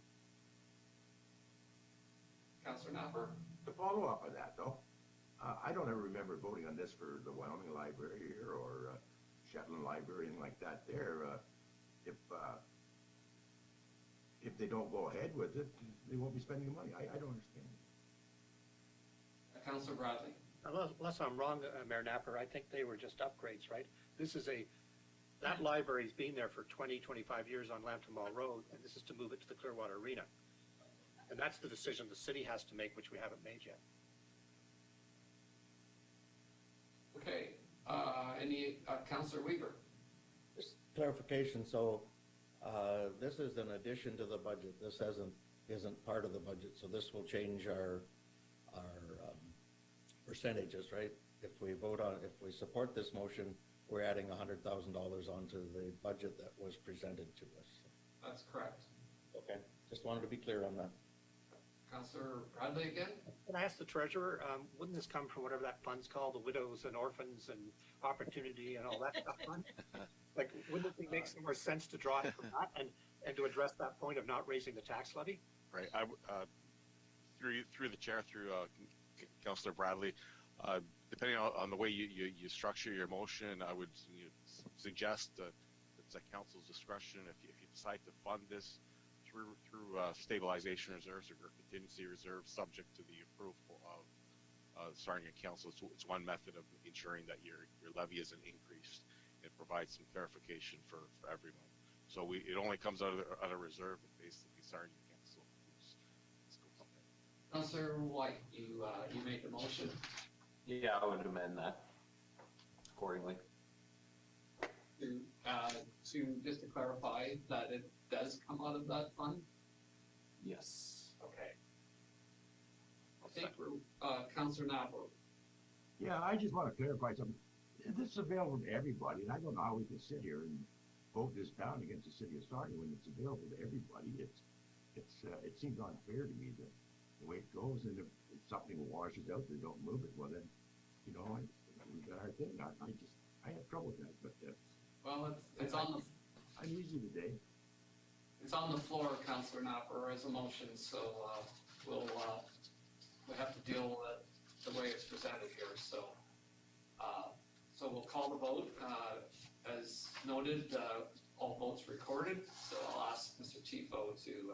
Councillor Napper. To follow up on that, though, I don't ever remember voting on this for the Wyoming Library here or Shetland Library, anything like that there. If they don't go ahead with it, they won't be spending the money. I don't understand. Councillor Bradley. Unless I'm wrong, Mayor Napper, I think they were just upgrades, right? That library's been there for 20, 25 years on Lambton Mallroad, and this is to move it to the Clearwater Arena. And that's the decision the city has to make, which we haven't made yet. Okay, Councillor Weaver. Just clarification, so this is an addition to the budget. This isn't part of the budget, so this will change our percentages, right? If we support this motion, we're adding $100,000 onto the budget that was presented to us. That's correct. Okay, just wanted to be clear on that. Councillor Bradley again? Can I ask the treasurer, wouldn't this come from whatever that fund's called, the Widows and Orphans and Opportunity and all that stuff fund? Like, wouldn't it make some more sense to draw it from that and to address that point of not raising the tax levy? Right. Through the chair, through Councillor Bradley, depending on the way you structure your motion, I would suggest that it's at council's discretion if you decide to fund this through stabilization reserves or contingency reserves, subject to the approval of Sarnia Council. It's one method of ensuring that your levy isn't increased. It provides some clarification for everyone. So it only comes out of reserve, but basically Sarnia Council. Councillor White, you made the motion. Yeah, I would amend that accordingly. Just to clarify that it does come out of that fund? Yes. Okay. I think Councillor Napper. Yeah, I just want to clarify something. This is available to everybody, and I don't know how we can sit here and vote this down against the city of Sarnia when it's available to everybody. It seems unfair to me that the way it goes, and if something washes out there, don't move it. Well, then, you know, we've got our thing. I have trouble with that, but Well, it's on the, I'm easy today. it's on the floor, Councillor Napper, as a motion, so, we have to deal with it the way it's presented here, so. So we'll call the vote, as noted, all votes recorded, so I'll ask Mr. Tifo to,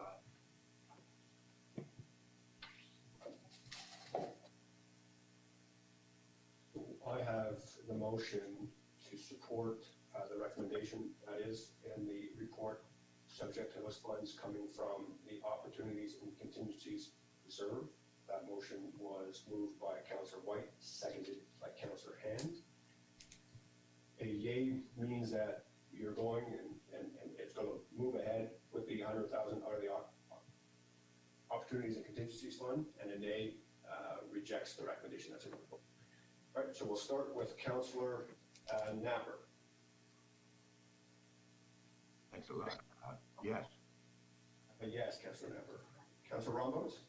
I have the motion to support the recommendation that is in the report, subject to those funds coming from the opportunities and contingencies reserve. That motion was moved by Councillor White, seconded by Councillor Hand. A yay means that you're going and it's going to move ahead with the 100,000 out of the opportunities and contingencies fund, and a nay rejects the recommendation that's in the report. All right, so we'll start with Councillor Napper. Thanks a lot. Yes. Yes, Councillor Napper. Councillor Ramos?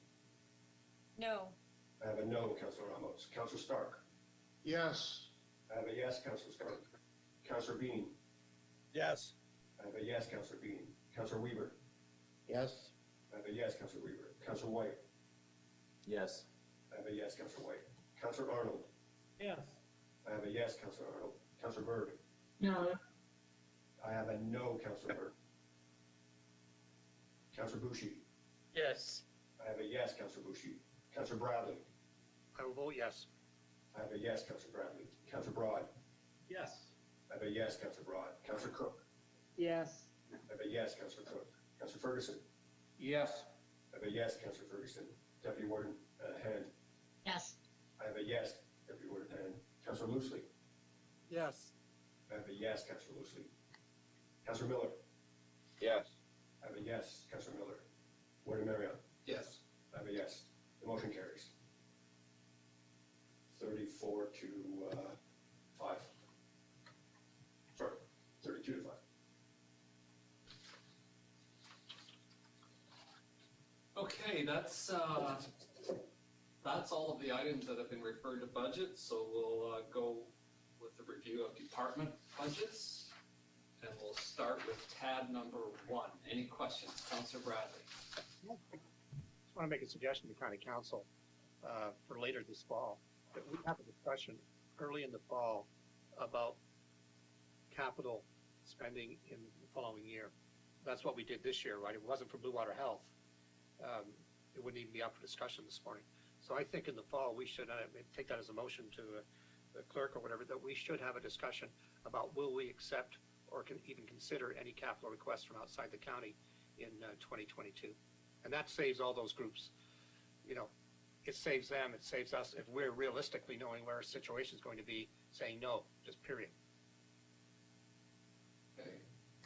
No. I have a no, Councillor Ramos. Councillor Stark? Yes. I have a yes, Councillor Stark. Councillor Bean? Yes. I have a yes, Councillor Bean. Councillor Weaver? Yes. I have a yes, Councillor Weaver. Councillor White? Yes. I have a yes, Councillor White. Councillor Arnold? Yes. I have a yes, Councillor Arnold. Councillor Bird? No. I have a no, Councillor Bird. Councillor Boucher? Yes. I have a yes, Councillor Boucher. Councillor Bradley? I will vote yes. I have a yes, Councillor Bradley. Councillor Broad? Yes. I have a yes, Councillor Broad. Councillor Cook? Yes. I have a yes, Councillor Cook. Councillor Ferguson? Yes. I have a yes, Councillor Ferguson. Deputy Warden Hand? Yes. I have a yes, Deputy Warden Hand. Councillor Loosely? Yes. I have a yes, Councillor Loosely. Councillor Miller? Yes. I have a yes, Councillor Miller. Warden Marion? yes. I have a yes. The motion carries. 34 to 5. Sorry, 32 to 5. Okay, that's all of the items that have been referred to budget, so we'll go with the review of department budgets. And we'll start with tab number 1. Any questions? Councillor Bradley. Just want to make a suggestion to county council for later this fall, that we have a discussion early in the fall about capital spending in the following year. That's what we did this year, right? It wasn't for Bluewater Health. It wouldn't even be up for discussion this morning. So I think in the fall, we should take that as a motion to the clerk or whatever, that we should have a discussion about will we accept or can even consider any capital requests from outside the county in 2022. And that saves all those groups. You know, it saves them, it saves us, if we're realistically knowing where our situation is going to be, saying no, just period. Okay.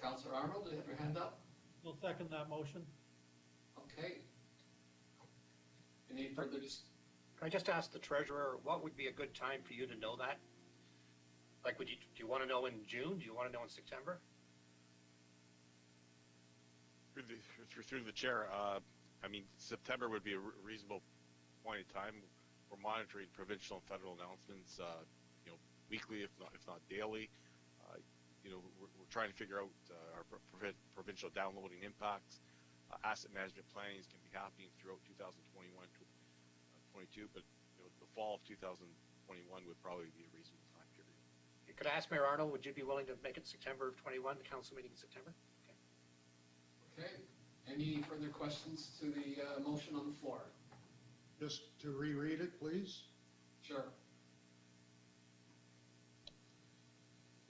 Councillor Arnold, you have your hand up? We'll second that motion. Okay. Any further Can I just ask the treasurer, what would be a good time for you to know that? Like, do you want to know in June? Do you want to know in September? Through the chair, I mean, September would be a reasonable point in time. We're monitoring provincial and federal announcements, weekly, if not daily. We're trying to figure out our provincial downloading impacts. Asset management plannings can be happening throughout 2021, 22, but the fall of 2021 would probably be a reasonable time period. Could I ask Mayor Arnold, would you be willing to make it September of 21, the council meeting in September? Okay. Any further questions to the motion on the floor? Just to reread it, please. Sure.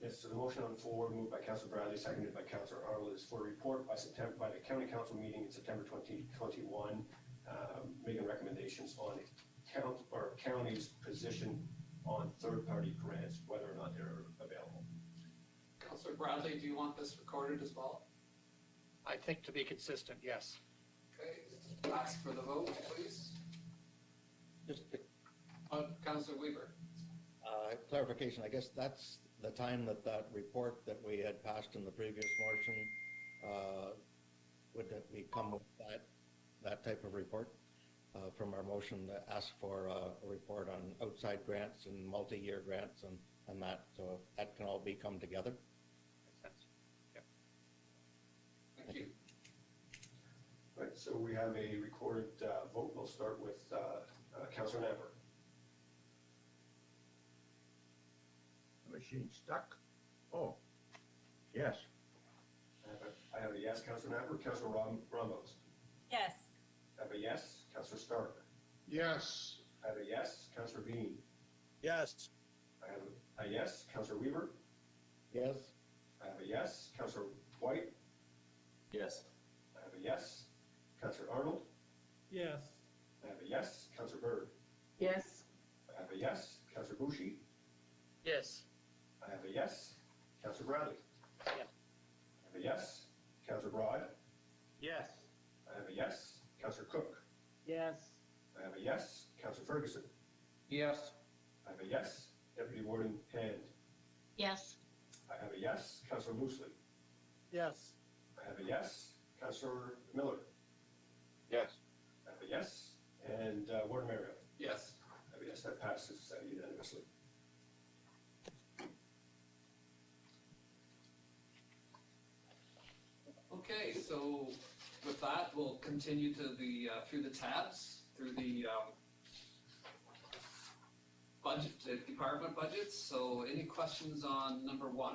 Yes, so the motion on the floor, moved by Councillor Bradley, seconded by Councillor Arnold, is for a report by the county council meeting in September 2021, making recommendations on county's position on third-party grants, whether or not they're available. Councillor Bradley, do you want this recorded as well? I think to be consistent, yes. Okay. Ask for the vote, please. Just Councillor Weaver. Clarification, I guess that's the time that that report that we had passed in the previous motion, would we come with that type of report from our motion that asked for a report on outside grants and multi-year grants and that, so that can all be come together? Makes sense. Yep. Thank you. Right, so we have a recorded vote. We'll start with Councillor Namper. Machine stuck? Oh, yes. I have a yes, Councillor Namper. Councillor Ramos. Yes. I have a yes, Councillor Stark. Yes. I have a yes, Councillor Bean. Yes. I have a yes, Councillor Weaver. Yes. I have a yes, Councillor White. Yes. I have a yes, Councillor Arnold. Yes. I have a yes, Councillor Bird. Yes. I have a yes, Councillor Bouchy. Yes. I have a yes, Councillor Bradley. Yes. I have a yes, Councillor Broad. Yes. I have a yes, Councillor Cook. Yes. I have a yes, Councillor Ferguson. Yes. I have a yes, Deputy Warden Hand. Yes. I have a yes, Councillor Moosley. Yes. I have a yes, Councillor Miller. Yes. I have a yes, and Warden Marriott. Yes. I have a yes, that passes unanimously. Okay, so with that, we'll continue to the, through the tabs, through the budget, department budgets. So any questions on number 1?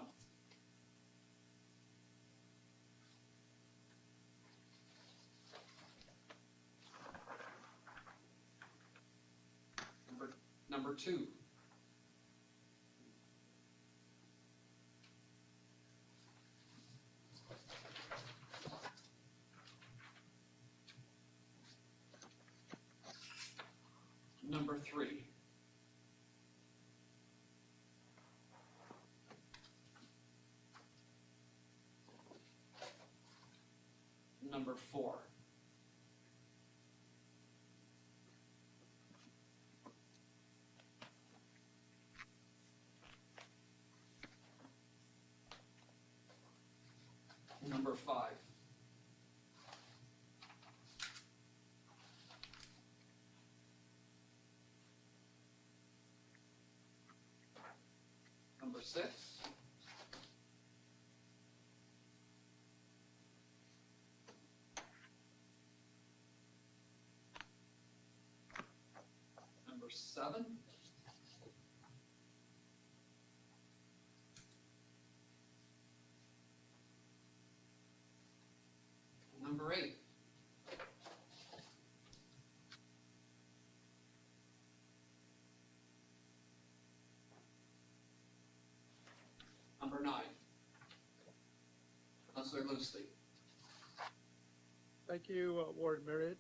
Number 2. Number 3. Number 4. Number 5. Number 6. Number 7. Number 8. Number 9. Councillor Loosely. Thank you, Warden Marriott.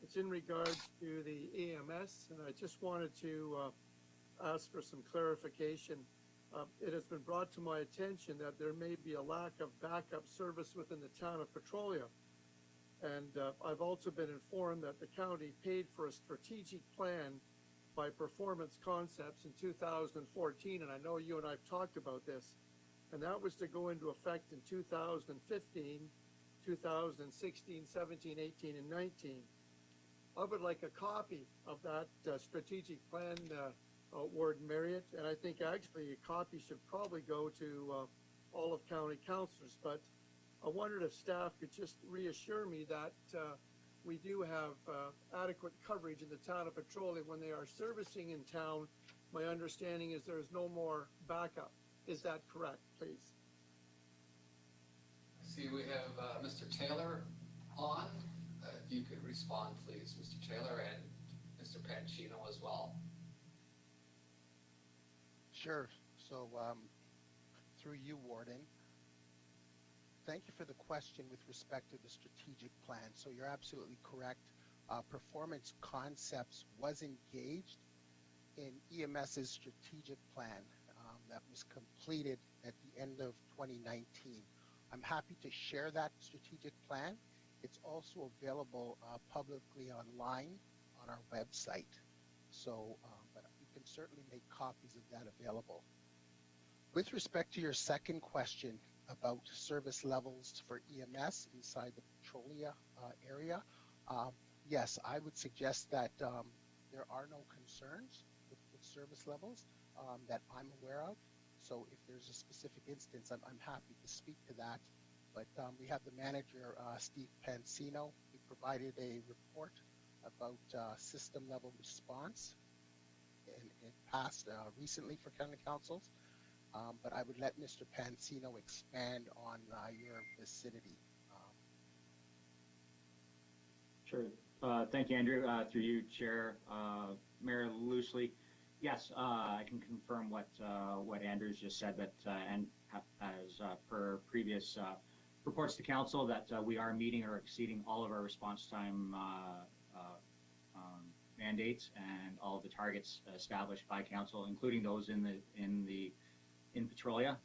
It's in regards to the EMS, and I just wanted to ask for some clarification. It has been brought to my attention that there may be a lack of backup service within the town of Petrolia. And I've also been informed that the county paid for a strategic plan by Performance Concepts in 2014, and I know you and I've talked about this, and that was to go into effect in 2015, 2016, 17, 18, and 19. I would like a copy of that strategic plan, Warden Marriott, and I think actually a copy should probably go to all of county councilors, but I wondered if staff could just reassure me that we do have adequate coverage in the town of Petrolia when they are servicing in town. My understanding is there is no more backup. Is that correct, please? I see we have Mr. Taylor on. If you could respond, please, Mr. Taylor, and Mr. Pancino as well. Sure. So, through you, Warden, thank you for the question with respect to the strategic plan. So you're absolutely correct. Performance Concepts was engaged in EMS's strategic plan that was completed at the end of 2019. I'm happy to share that strategic plan. It's also available publicly online on our website. So, but you can can certainly make copies of that available. With respect to your second question about service levels for EMS inside the Petrolia area, yes, I would suggest that there are no concerns with service levels that I'm aware of. So if there's a specific instance, I'm happy to speak to that. But we have the manager, Steve Pansino. He provided a report about system level response and passed recently for county councils. But I would let Mr. Pansino expand on your vicinity. Sure. Thank you, Andrew. Through you, Chair, Mayor Loosely. Yes, I can confirm what Andrew's just said, that and as per previous reports to council, that we are meeting or exceeding all of our response time mandates and all of the targets established by council, including those in Petrolia.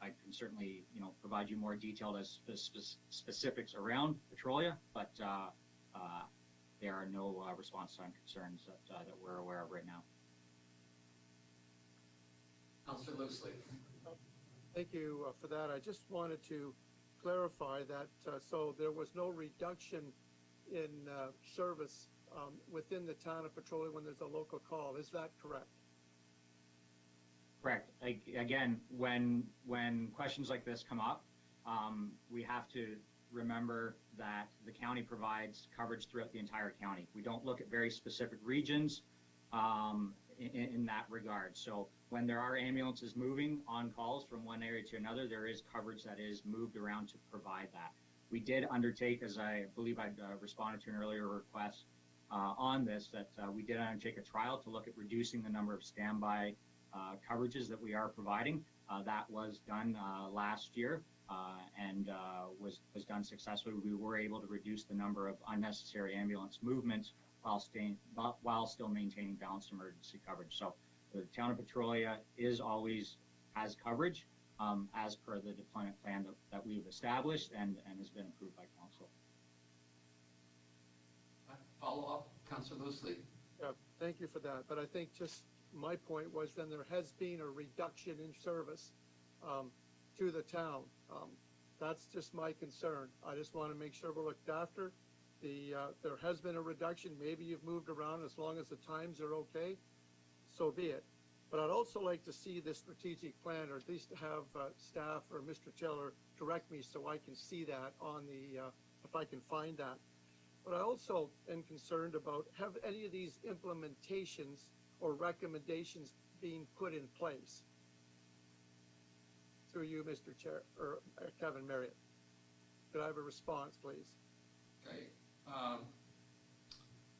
I can certainly, provide you more detailed specifics around Petrolia, but there are no response time concerns that we're aware of right now. Councillor Loosely. Thank you for that. I just wanted to clarify that so there was no reduction in service within the town of Petrolia when there's a local call. Is that correct? Correct. Again, when questions like this come up, we have to remember that the county provides coverage throughout the entire county. We don't look at very specific regions in that regard. So when there are ambulances moving on calls from one area to another, there is coverage that is moved around to provide that. We did undertake, as I believe I responded to an earlier request on this, that we did undertake a trial to look at reducing the number of standby coverages that we are providing. That was done last year and was done successfully. We were able to reduce the number of unnecessary ambulance movements while still maintaining balanced emergency coverage. So the town of Petrolia has coverage as per the deployment plan that we've established and has been approved by council. Follow up, Councillor Loosely. Yeah, thank you for that. But I think just my point was then there has been a reduction in service to the town. That's just my concern. I just want to make sure we're looked after. There has been a reduction. Maybe you've moved around. As long as the times are okay, so be it. But I'd also like to see the strategic plan, or at least have staff or Mr. Taylor direct me so I can see that on if I can find that. But I also am concerned about, have any of these implementations or recommendations being put in place? Through you, Mr. Chair, or Kevin Marriott. Could I have a response, please? Okay.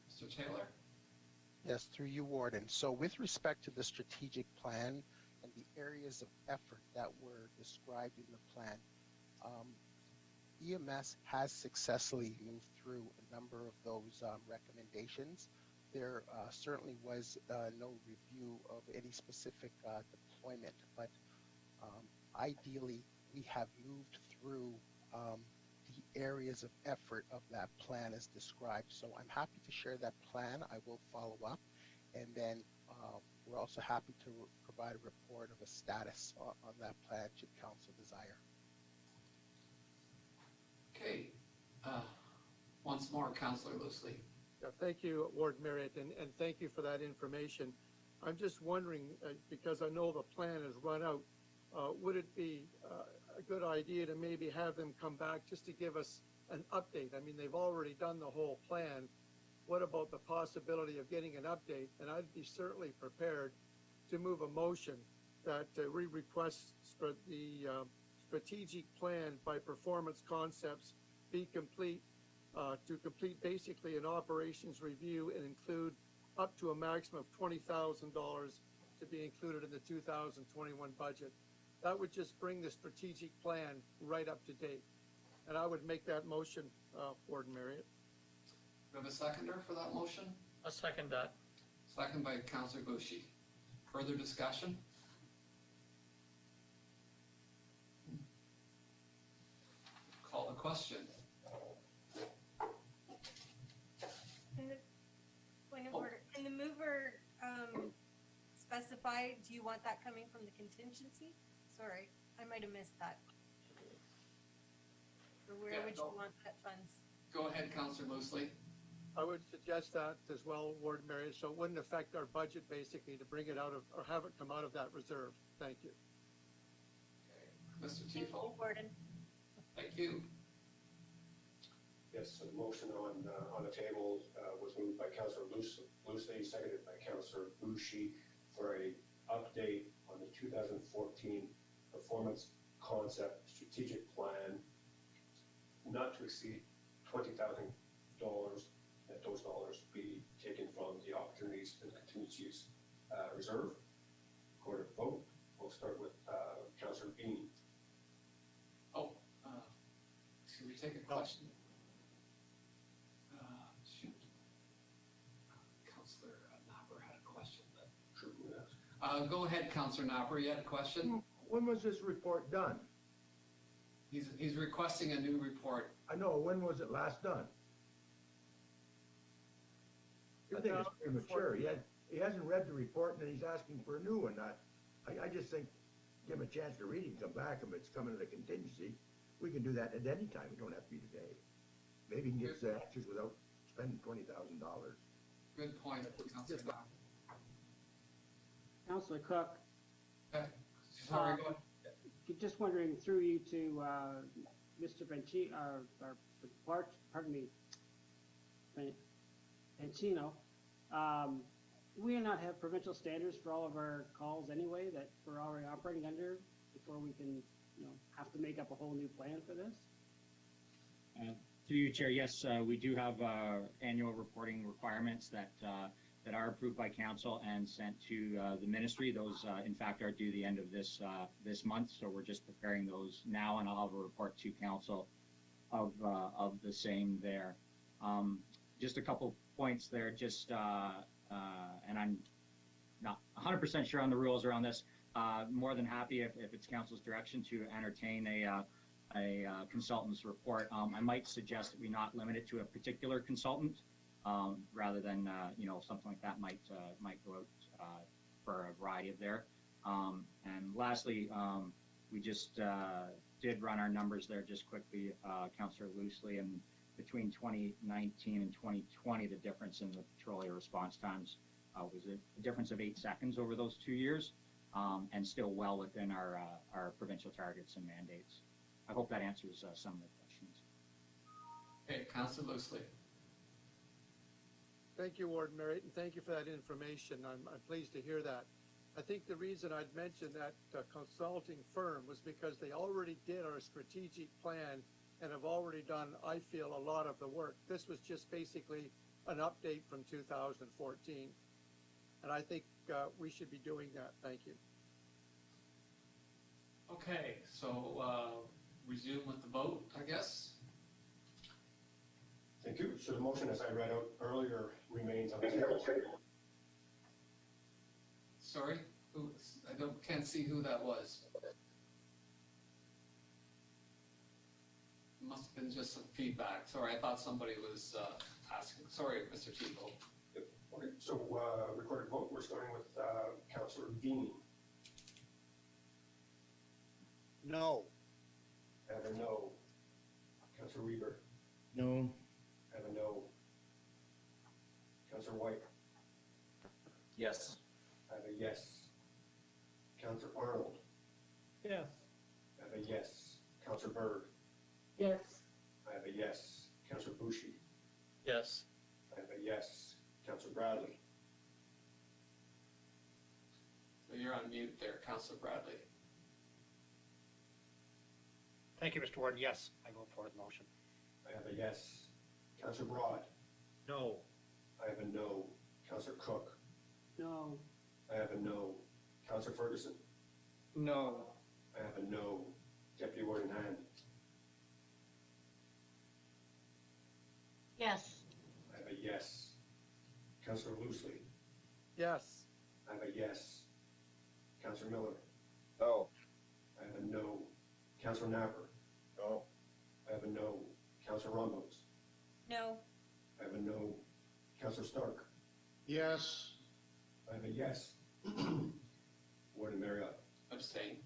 Mr. Taylor? Yes, through you, Warden. So with respect to the strategic plan and the areas of effort that were described in the plan, EMS has successfully moved through a number of those recommendations. There certainly was no review of any specific deployment, but ideally we have moved through the areas of effort of that plan as described. So I'm happy to share that plan. I will follow up, and then we're also happy to provide a report of a status on that plan should council desire. Okay. Once more, Councillor Loosely. Yeah, thank you, Warden Marriott, and thank you for that information. I'm just wondering, because I know the plan has run out, would it be a good idea to maybe have them come back just to give us an update? I mean, they've already done the whole plan. What about the possibility of getting an update? And I'd be certainly prepared to move a motion that we request the strategic plan by performance concepts be complete, to complete basically an operations review and include up to a maximum of $20,000 to be included in the 2021 budget. That would just bring the strategic plan right up to date. And I would make that motion, Warden Marriott. Do we have a seconder for that motion? I'll second that. Second by Councillor Bushi. Further discussion? Call the question. Point of order. Can the mover clarify, do you want that coming from the contingency? Sorry, I might have missed that. Or where Yeah, would you want that funds? Go ahead, Councillor Loosely. I would suggest that as well, Ward Marriott, so it wouldn't affect our budget basically to bring it out of, or have it come out of that reserve. Thank you. Mr. Thank you, Tifo. Gordon. Thank you. Yes, so the motion on the table was moved by Councillor Loosely, seconded by Councillor Bushi for a update on the 2014 Performance Concept Strategic Plan, not to exceed $20,000, that those dollars be taken from the Opportunities and Contingencies Reserve. Recorded vote. We'll start with Councillor Bean. Oh, should we take a question? Shoot. Councillor Knopper had a question. Go ahead, Councillor Knopper. You had a question? When was this report done? He's requesting a new report. I know, when was it last done? I think it's premature. He hasn't read the report and then he's asking for a new one. I just think, give him a chance to read it and come back. If it's coming to the contingency, we can do that at any time. It don't have to be today. Maybe he can get the answers without spending $20,000. Good point, Councillor Knopper. Councillor Cook. Sorry, go ahead. Just wondering through you to Mr. Pancino. We not have provincial standards for all of our calls anyway that we're already operating under before we can, have to make up a whole new plan for this? Through you, Chair, yes, we do have annual reporting requirements that are approved by council and sent to the ministry. Those, in fact, are due the end of this month, so we're just preparing those now, and I'll have a report to council of the same there. Just a couple points there, and I'm not 100% sure on the rules around this. More than happy if it's council's direction to entertain a consultant's report. I might suggest that we not limit it to a particular consultant, rather than something like that might go out for a variety of there. And lastly, we just did run our numbers there just quickly, Councillor Loosely, and between 2019 and 2020, the difference in the Petrolia response times was a difference of 8 seconds over those 2 years, and still well within our provincial targets and mandates. I hope that answers some of the questions. Okay, Councillor Loosely. Thank you, Ward Marriott, and thank you for that information. I'm pleased to hear that. I think the reason I'd mentioned that consulting firm was because they already did our strategic plan and have already done, I feel, a lot of the work. This was just basically an update from 2014. And I think we should be doing that. Thank you. Okay, so resume with the vote, I guess. Thank you. So the motion, as I read out earlier, remains on the table. Sorry, can't see who that was. Must have been just some feedback. Sorry, I thought somebody was asking. Sorry, Mr. Tifo. Okay, so recorded vote. We're starting with Councillor Bean. No. I have a no. Councillor Weber. No. I have a no. Councillor White. Yes. I have a yes. Councillor Arnold. Yes. I have a yes. Councillor Berg. Yes. I have a yes. Councillor Bushi. Yes. I have a yes. Councillor Bradley. So you're on mute there, Councillor Bradley. Thank you, Mr. Warden. Yes, I vote for the motion. I have a yes. Councillor Broad. No. I have a no. Councillor Cook. No. I have a no. Councillor Ferguson. No. I have a no. Deputy Warden Hand. Yes. I have a yes. Councillor Loosely. Yes. I have a yes. Councillor Miller. No. I have a no. Councillor Napper. No. I have a no. Councillor Ramos. No. I have a no. Councillor Stark. Yes. I have a yes. Warden Marriott. Abstain.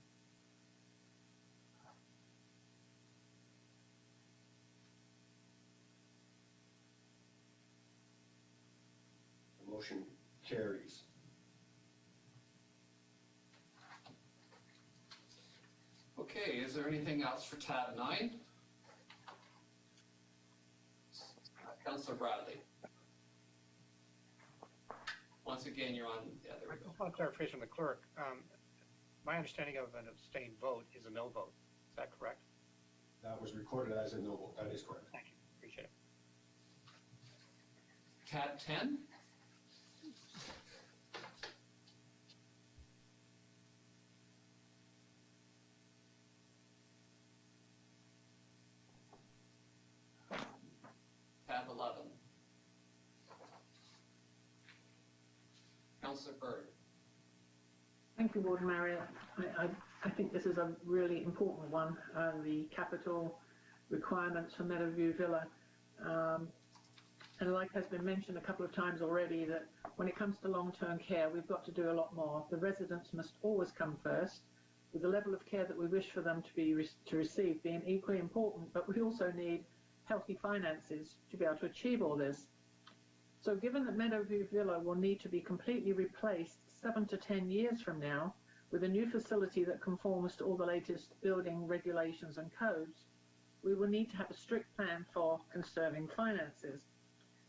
The motion carries. Okay, is there anything else for tab 9? Councillor Bradley. Once again, you're on, yeah, there we I go. just want clarification from the clerk. My understanding of an abstained vote is a no vote. Is that correct? That was recorded as a no vote. That is correct. Thank you. Appreciate it. Tab 10? Tab 11. Councillor Bird. Thank you, Warden Marriott. I think this is a really important one, the capital requirements for Meadowview Villa. And like has been mentioned a couple of times already, that when it comes to long-term care, we've got to do a lot more. The residents must always come first, with the level of care that we wish for them to receive being equally important, but we also need healthy finances to be able to achieve all this. So given that Meadowview Villa will need to be completely replaced 7 to 10 years from now, with a new facility that conforms to all the latest building regulations and codes, we will need to have a strict plan for conserving finances.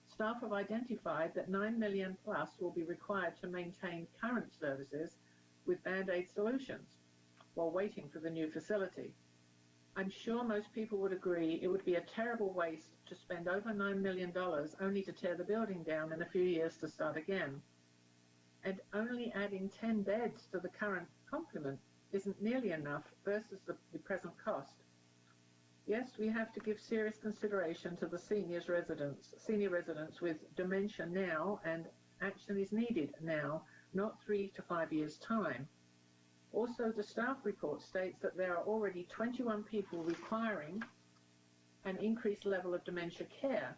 Staff have identified that $9 million plus will be required to maintain current services with Band-Aid solutions while waiting for the new facility. I'm sure most people would agree it would be a terrible waste to spend over $9 million only to tear the building down in a few years to start again. And only adding 10 beds to the current complement isn't nearly enough versus the present cost. Yes, we have to give serious consideration to the senior residents with dementia now, and action is needed now, not 3 to 5 years' time. Also, the staff report states that there are already 21 people requiring an increased level of dementia care,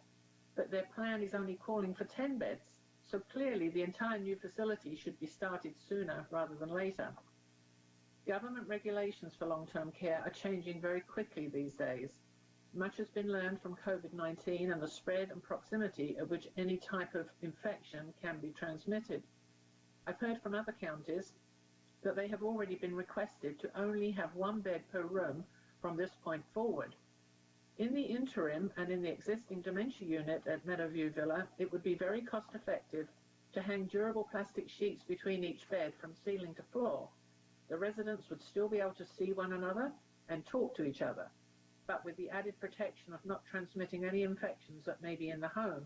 but their plan is only calling for 10 beds. So clearly the entire new facility should be started sooner rather than later. Government regulations for long-term care are changing very quickly these days. Much has been learned from COVID-19 and the spread and proximity at which any type of infection can be transmitted. I've heard from other counties that they have already been requested to only have 1 bed per room from this point forward. In the interim and in the existing dementia unit at Meadowview Villa, it would be very cost effective to hang durable plastic sheets between each bed from ceiling to floor. The residents would still be able to see one another and talk to each other, but with the added protection of not transmitting any infections that may be in the home.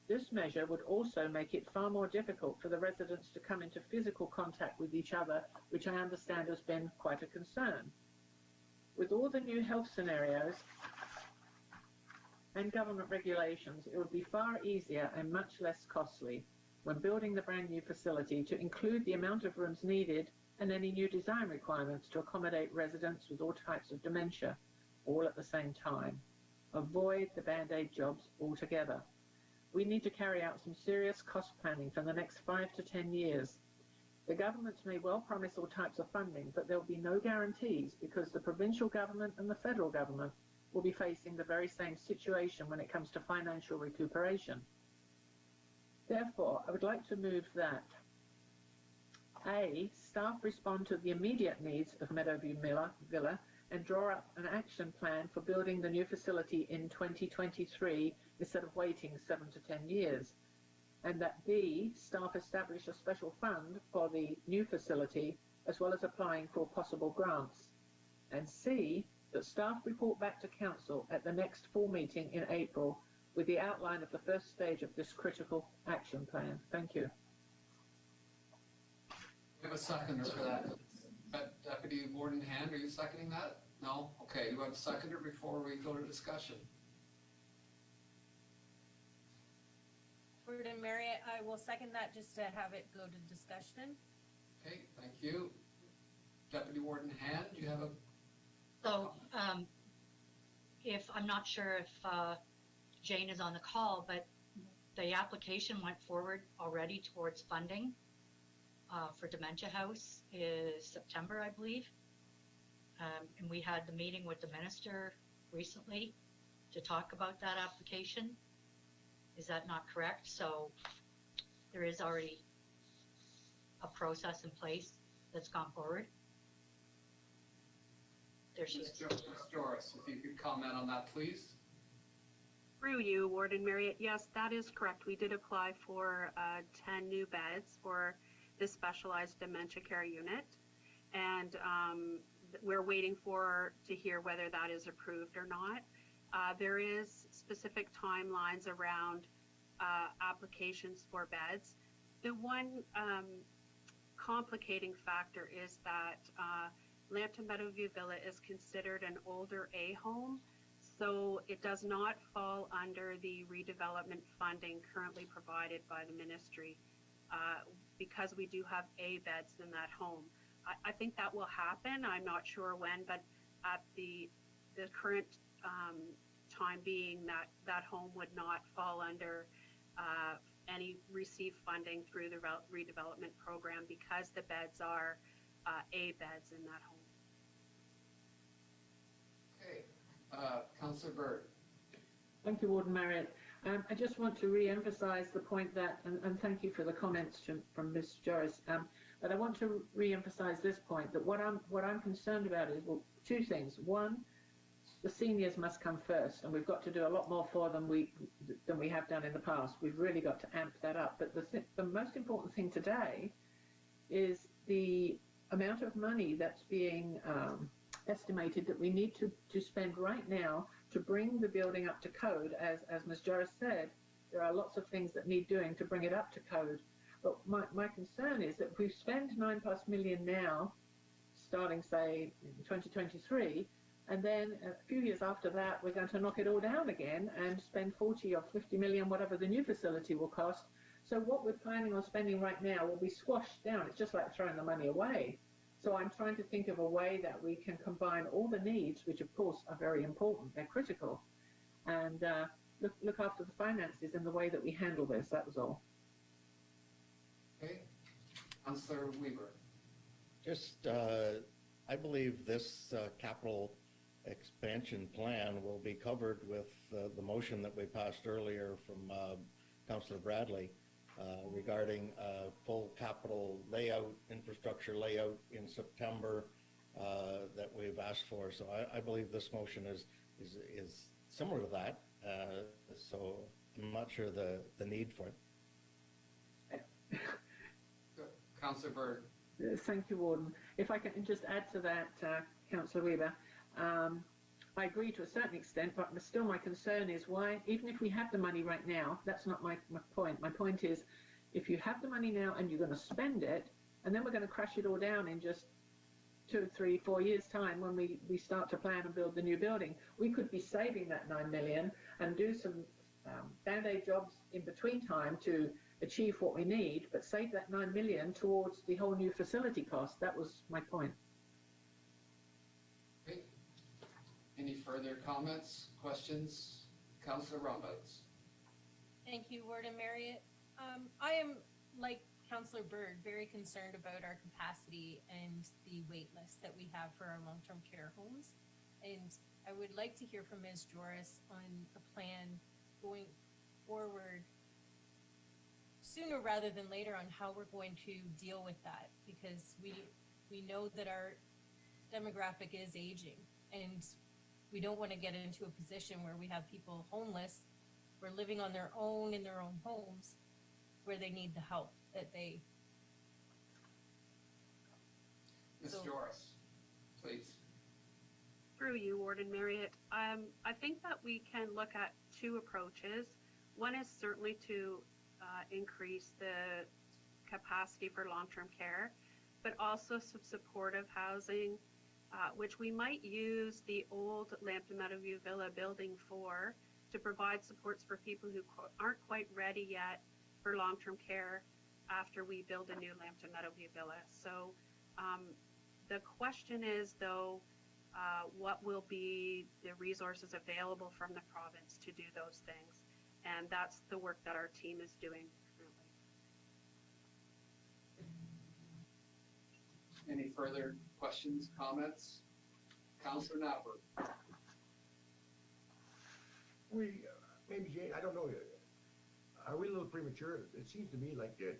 This measure would also make it far more difficult for the residents to come into physical contact with each other, which I understand has been quite a concern. With all the new health scenarios and government regulations, it would be far easier and much less costly when building the brand new facility to include the amount of rooms needed and any new design requirements to accommodate residents with all types of dementia, all at the same time. Avoid the Band-Aid jobs altogether. We need to carry out some serious cost planning for the next 5 to 10 years. The governments may well promise all types of funding, but there will be no guarantees because the provincial government and the federal government will be facing the very same situation when it comes to financial recuperation. Therefore, I would like to move that A, staff respond to the immediate needs of Meadowview Villa and draw up an action plan for building the new facility in 2023 instead of waiting 7 to 10 years. And that B, staff establish a special fund for the new facility as well as applying for possible grants. And C, that staff report back to council at the next full meeting in April with the outline of the first stage of this critical action plan. Thank you. We have a seconder for that. Deputy Warden Hand, are you seconding that? No? Okay, you have a seconder before we go to discussion. Warden Marriott, I will second that just to have it go to discussion. Okay, thank you. Deputy Warden Hand, do you have a... So, if, I'm not sure if Jane is on the call, but the application went forward already towards funding. for Dementia House is September, I believe. And we had the meeting with the minister recently to talk about that application. Is that not correct? So there is already a process in place that's gone forward. There she is. Ms. Joris, if you could comment on that, please. Through you, Warden Marriott, yes, that is correct. We did apply for 10 new beds for the specialized dementia care unit, and we're waiting to hear whether that is approved or not. There is specific timelines around applications for beds. The one complicating factor is that Lambton Meadowview Villa is considered an older A home, so it does not fall under the redevelopment funding currently provided by the ministry because we do have A beds in that home. I think that will happen. I'm not sure when, but at the current time being, that home would not fall under any received funding through the redevelopment program because the beds are A beds in that home. Okay, Councillor Bird. Thank you, Warden Marriott. I just want to re-emphasise the point that, and thank you for the comments from Ms. Joris, but I want to re-emphasise this point, that what I'm concerned about is, well, two things. One, the seniors must come first, and we've got to do a lot more for them than we have done in the past. We've really got to amp that up. But the most important thing today is the amount of money that's being estimated that we need to spend right now to bring the building up to code. As Ms. Joris said, there are lots of things that need doing to bring it up to code. But my concern is that if we spend $9+ million now, starting say in 2023, and then a few years after that, we're going to knock it all down again and spend 40 or 50 million, whatever the new facility will cost. So what we're planning on spending right now will be squashed down. It's just like throwing the money away. So I'm trying to think of a way that we can combine all the needs, which of course are very important, they're critical, and look after the finances in the way that we handle this. That was all. Okay, Councillor Weaver. Just, I believe this capital expansion plan will be covered with the motion that we passed earlier from Councillor Bradley regarding full capital layout, infrastructure layout in September that we've asked for. So I believe this motion is similar to that. So I'm not sure the need for it. Councillor Bird. Thank you, Warden. If I can just add to that, Councillor Weaver, I agree to a certain extent, but still my concern is why, even if we have the money right now, that's not my point. My point is, if you have the money now and you're going to spend it, and then we're going to crash it all down in just 2, 3, 4 years' time when we start to plan and build the new building, we could be saving that $9 million and do some band-aid jobs in between time to achieve what we need, but save that $9 million towards the whole new facility cost. That was my point. Okay. Any further comments, questions? Councillor Roundabout. Thank you, Warden Marriott. I am, like Councillor Bird, very concerned about our capacity and the wait list that we have for our long-term care homes. And I would like to hear from Ms. Joris on a plan going forward sooner rather than later on how we're going to deal with that, because we know that our demographic is aging, and we don't want to get into a position where we have people homeless or living on their own in their own homes where they need the help that they. Ms. Joris, please. Through you, Warden Marriott. I think that we can look at two approaches. One is certainly to increase the capacity for long-term care, but also some supportive housing, which we might use the old Lambton Meadowview Villa building for, to provide supports for people who aren't quite ready yet for long-term care after we build a new Lambton Meadowview Villa. So the question is, though, what will be the resources available from the province to do those things? And that's the work that our team is doing currently. Any further questions, comments? Councillor Napper. Maybe Jane, I don't know. Are we a little premature? It seems to me like the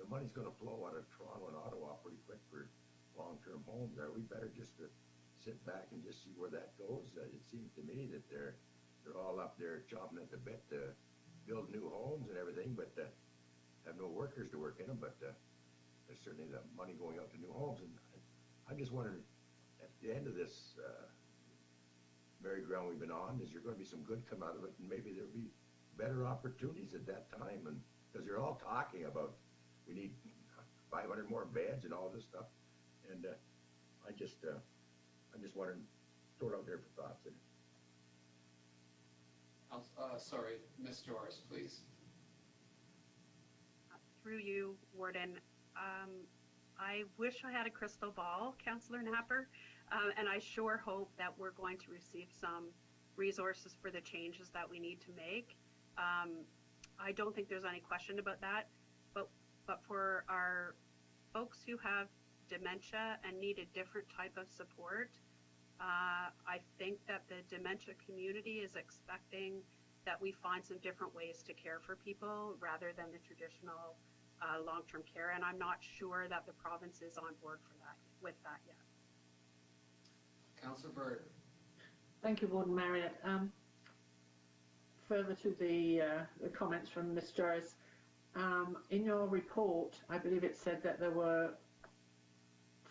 money's gonna flow out of Toronto and Ottawa pretty quick for long-term homes. Are we better just to sit back and just see where that goes? It seems to me that they're all up there chomping at the bit to build new homes and everything, but have no workers to work in them, but there's certainly the money going out to new homes. And I'm just wondering, at the end of this merry-go-round we've been on, is there going to be some good come out of it, and maybe there'll be better opportunities at that time? And because they're all talking about we need 500 more beds and all this stuff, and I'm just wondering, throw it out there for thoughts. Sorry, Ms. Joris, please. Through you, Warden. I wish I had a crystal ball, Councillor Napper, and I sure hope that we're going to receive some resources for the changes that we need to make. I don't think there's any question about that, but for our folks who have dementia and need a different type of support, I think that the dementia community is expecting that we find some different ways to care for people rather than the traditional long-term care, and I'm not sure that the province is on board for that with that yet. Councillor Bird. Thank you, Warden Marriott. Further to the comments from Ms. Joris, in your report, I believe it said that there were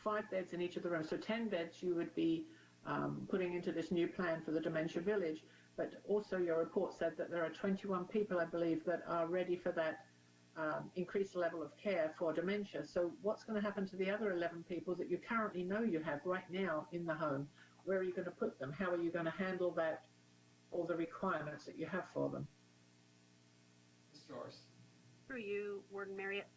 5 beds in each of the rooms, so 10 beds you would be putting into this new plan for the dementia village, but also your report said that there are 21 people, I believe, that are ready for that increased level of care for dementia. So what's going to happen to the other 11 people that you currently know you have right now in the home? Where are you going to put them? How are you going to handle that, all the requirements that you have for them? Ms. Joris. Through you, Warden Marriott.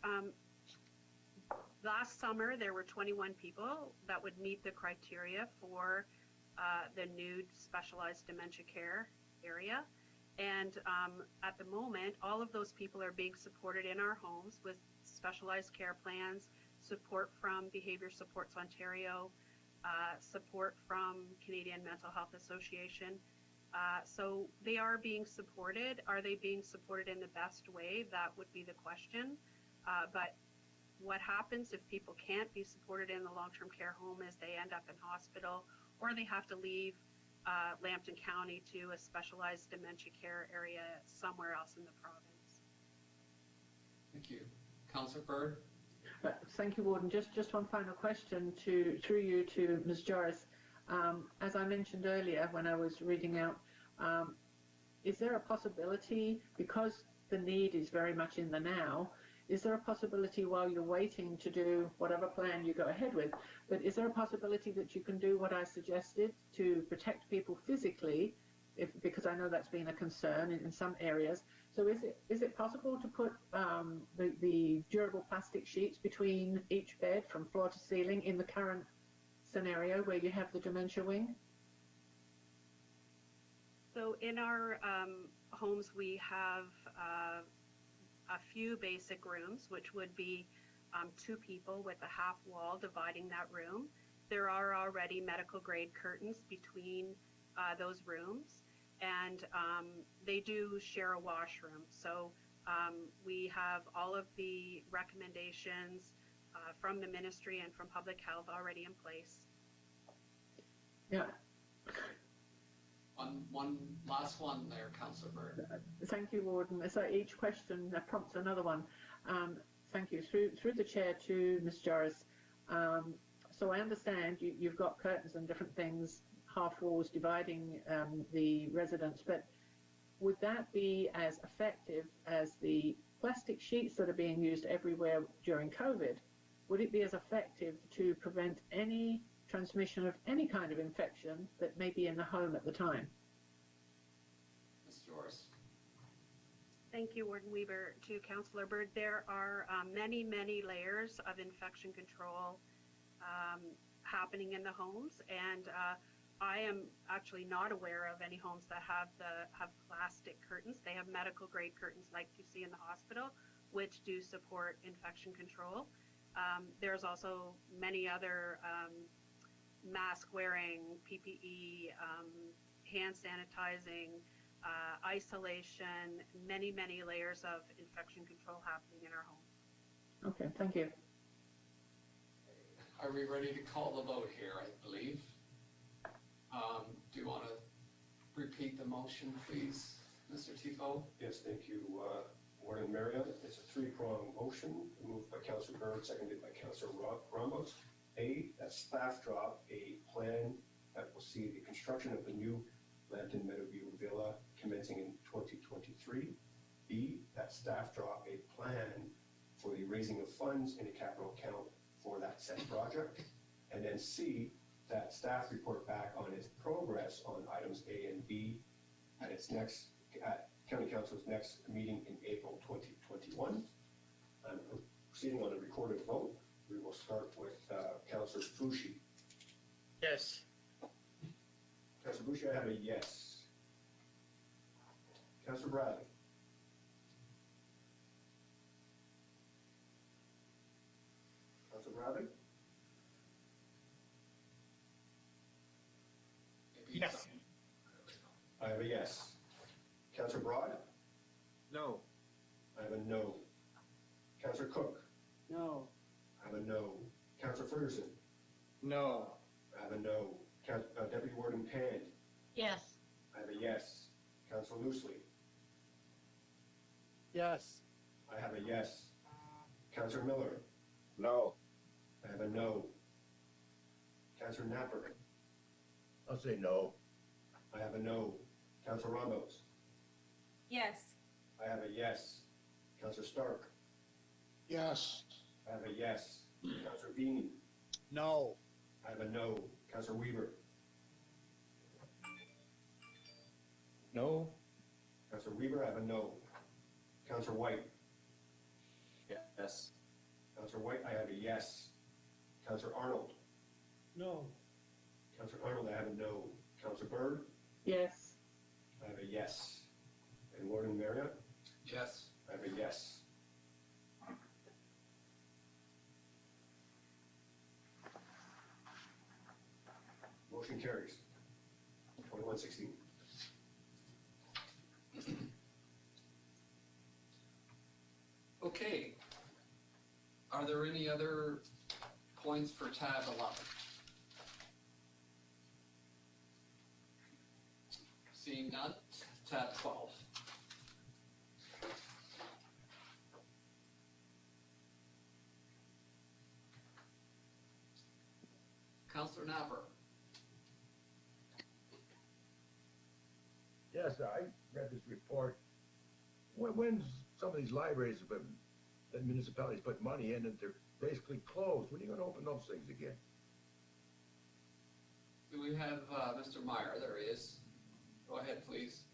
Last summer, there were 21 people that would meet the criteria for the new specialized dementia care area. And at the moment, all of those people are being supported in our homes with specialized care plans, support from Behaviour Supports Ontario, support from Canadian Mental Health Association. So they are being supported. Are they being supported in the best way? That would be the question. But what happens if people can't be supported in the long-term care home is they end up in hospital, or they have to leave Lambton County to a specialized dementia care area somewhere else in the province. Thank you. Councillor Bird. Thank you, Warden. Just one final question through you to Ms. Joris. As I mentioned earlier when I was reading out, is there a possibility, because the need is very much in the now, is there a possibility while you're waiting to do whatever plan you go ahead with, but is there a possibility that you can do what I suggested to protect people physically, because I know that's been a concern in some areas? So is it possible to put the durable plastic sheets between each bed from floor to ceiling in the current scenario where you have the dementia wing? So in our homes, we have a few basic rooms, which would be 2 people with a half wall dividing that room. There are already medical grade curtains between those rooms, and they do share a washroom. So we have all of the recommendations from the ministry and from public health already in place. Yeah. One last one there, Councillor Bird. Thank you, Warden. So each question prompts another one. Thank you. Through the chair to Ms. Joris. So I understand you've got curtains and different things, half walls dividing the residents, but would that be as effective as the plastic sheets that are being used everywhere during COVID? Would it be as effective to prevent any transmission of any kind of infection that may be in the home at the time? Ms. Joris. Thank you, Warden Weaver. To Councillor Bird, there are many, many layers of infection control happening in the homes, and I am actually not aware of any homes that have plastic curtains. They have medical grade curtains like you see in the hospital, which do support infection control. There's also many other mask wearing, PPE, hand sanitizing, isolation, many layers of infection control happening in our home. Okay, thank you. Are we ready to call the vote here, I believe? Do you want to repeat the motion, please, Mr. Tifo? Yes, thank you, Warden Marriott. It's a three-pronged motion, moved by Councillor Bird, seconded by Councillor Ramos. A, that staff drop a plan that will see the construction of the new Lambton Meadowview Villa commencing in 2023. B, that staff drop a plan for the raising of funds in a capital account for that said project. And then C, that staff report back on its progress on items A and B at County Council's next meeting in April 2021. Proceeding on a recorded vote, we will start with Councillor Bushi. Yes. Councillor Bushi, I have a yes. Councillor Bradley. Councillor Bradley? Yes. I have a yes. Councillor Broad? No. I have a no. Councillor Cook? No. I have a no. Councillor Ferguson? No. I have a no. Deputy Warden Pand? Yes. I have a yes. Councillor Loosely? Yes. I have a yes. Councillor Miller? No. I have a no. Councillor Napper? I'll say no. I have a no. Councillor Ramos? Yes. I have a yes. Councillor Stark? Yes. I have a yes. Councillor Bean? No. I have a no. Councillor Weaver? No. Councillor Weaver, I have a no. Councillor White? Yes. Councillor White, I have a yes. Councillor Arnold? No. Councillor Arnold, I have a no. Councillor Bird? Yes. I have a yes. And Warden Marriott? Yes. I have a yes. Motion carries. 2116. Okay. Are there any other points for tab 11? Seeing none, tab 12. Councillor Napper. Yes, I read this report. When's some of these libraries that municipalities put money in and they're basically closed? When are you gonna open those things again? Do we have Mr. Meyer? There he is. Go ahead, please.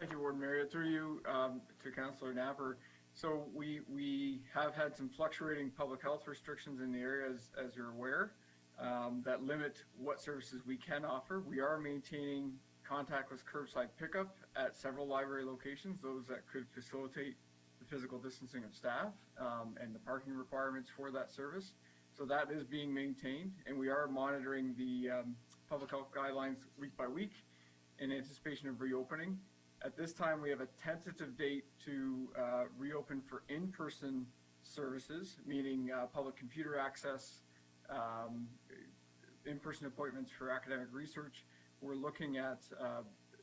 Thank you, Warden Marriott. Through you to Councillor Napper. So we have had some fluctuating public health restrictions in the area, as you're aware, that limit what services we can offer. We are maintaining contactless curbside pickup at several library locations, those that could facilitate the physical distancing of staff and the parking requirements for that service. So that is being maintained, and we are monitoring the public health guidelines week by week in anticipation of reopening. At this time, we have a tentative date to reopen for in-person services, meaning public computer access, in-person appointments for academic research. We're looking at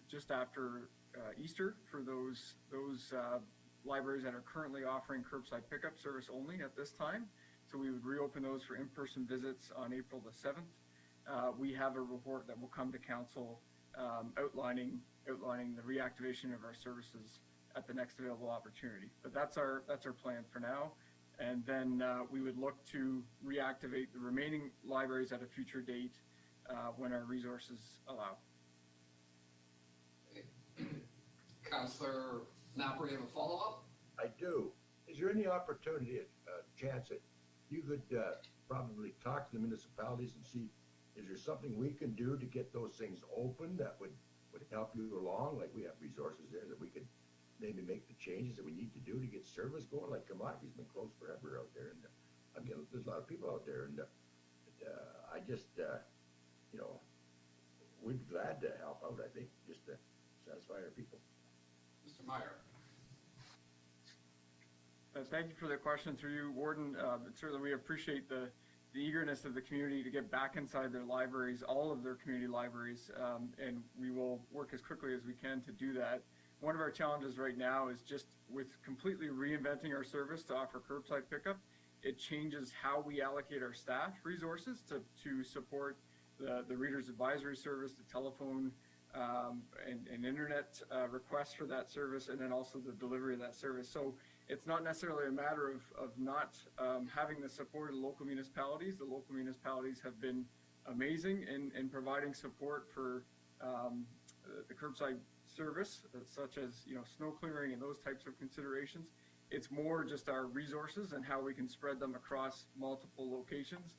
just after Easter for those libraries that are currently offering curbside pickup service only at this time. So we would reopen those for in-person visits on April the 7th. We have a report that will come to council outlining the reactivation of our services at the next available opportunity. But that's our plan for now. And then we would look to reactivate the remaining libraries at a future date when our resources allow. Councillor Napper, you have a follow-up? I do. Is there any opportunity, chance that you could probably talk to the municipalities and see, is there something we can do to get those things open that would help you along? Like we have resources there that we could maybe make the changes that we need to do to get service going, like commodities been closed forever out there in the I mean, there's a lot of people out there, and I just, we'd be glad to help out, I think, just to satisfy our people. Mr. Meyer. Thank you for the question through you, Warden. Certainly we appreciate the eagerness of the community to get back inside their libraries, all of their community libraries, and we will work as quickly as we can to do that. One of our challenges right now is just with completely reinventing our service to offer curbside pickup, it changes how we allocate our staff resources to support the Reader's Advisory Service, the telephone and internet requests for that service, and then also the delivery of that service. So it's not necessarily a matter of not having the support of the local municipalities. The local municipalities have been amazing in providing support for the curbside service, such as snow clearing and those types of considerations. It's more just our resources and how we can spread them across multiple locations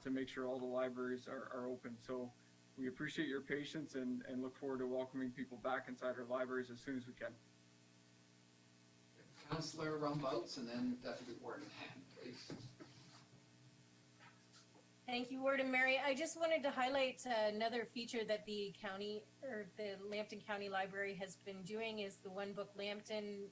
to make sure all the libraries are open. So we appreciate your patience and look forward to welcoming people back inside our libraries as soon as we can. Councillor Rumbouts and then Deputy Warden Hand, please. Thank you, Warden Mary. I just wanted to highlight another feature that the county or the Lambton County Library has been doing is the One Book Lambton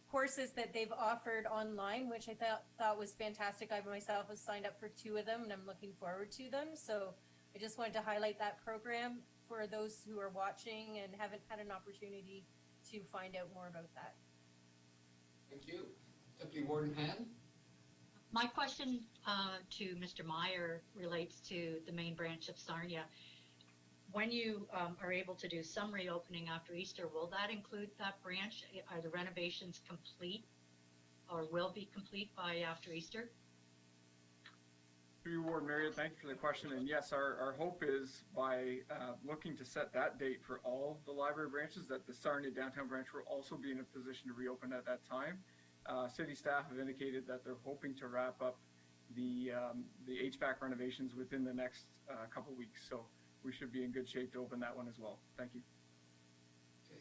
courses that they've offered online, which I thought was fantastic. I myself have signed up for 2 of them and I'm looking forward to them. So I just wanted to highlight that program for those who are watching and haven't had an opportunity to find out more about that. Thank you. Deputy Warden Hand. My question to Mr. Meyer relates to the main branch of Sarnia. When you are able to do some reopening after Easter, will that include that branch? Are the renovations complete or will be complete by after Easter? Through you, Warden Marriott, thank you for the question. And yes, our hope is by looking to set that date for all the library branches that the Sarnia downtown branch will also be in a position to reopen at that time. City staff have indicated that they're hoping to wrap up the HVAC renovations within the next couple weeks. So we should be in good shape to open that one as well. Thank you. Okay.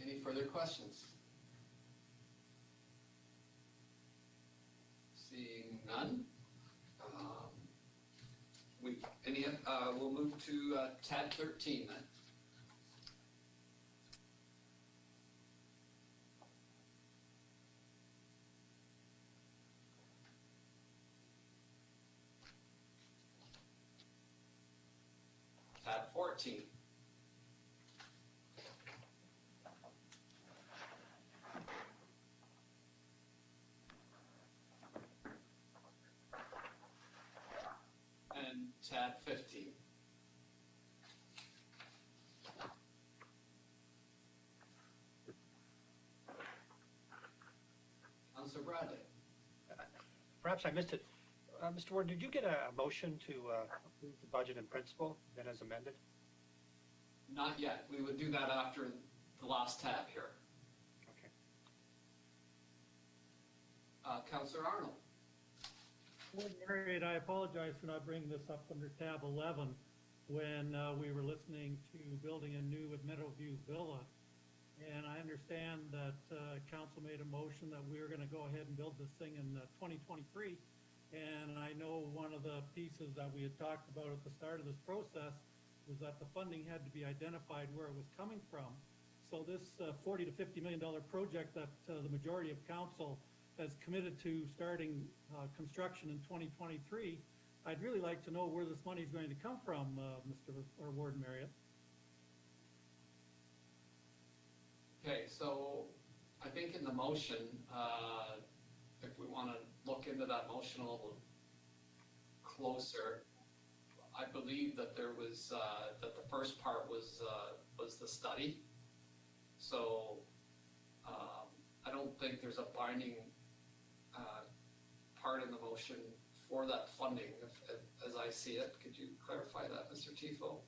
Any further questions? Seeing none. We'll move to tab 13 then. Tab 14. And tab 15. Councilor Bradley. Perhaps I missed it. Mr. Ward, did you get a motion to approve the budget in principle, then as amended? Not yet. We would do that after the last tab here. Okay. Councilor Arnold. Warden Marriott, I apologize for not bringing this up under tab 11 when we were listening to building a new at Meadowview Villa. And I understand that council made a motion that we were going to go ahead and build this thing in 2023. And I know one of the pieces that we had talked about at the start of this process was that the funding had to be identified where it was coming from. So this $40 to $50 million project that the majority of council has committed to starting construction in 2023, I'd really like to know where this money is going to come from, Warden Marriott. Okay, so I think in the motion, if we want to look into that motion a little closer, I believe that there was that the first part was the study. So I don't think there's a binding part in the motion for that funding, as I see it. Could you clarify that, Mr. Tifo?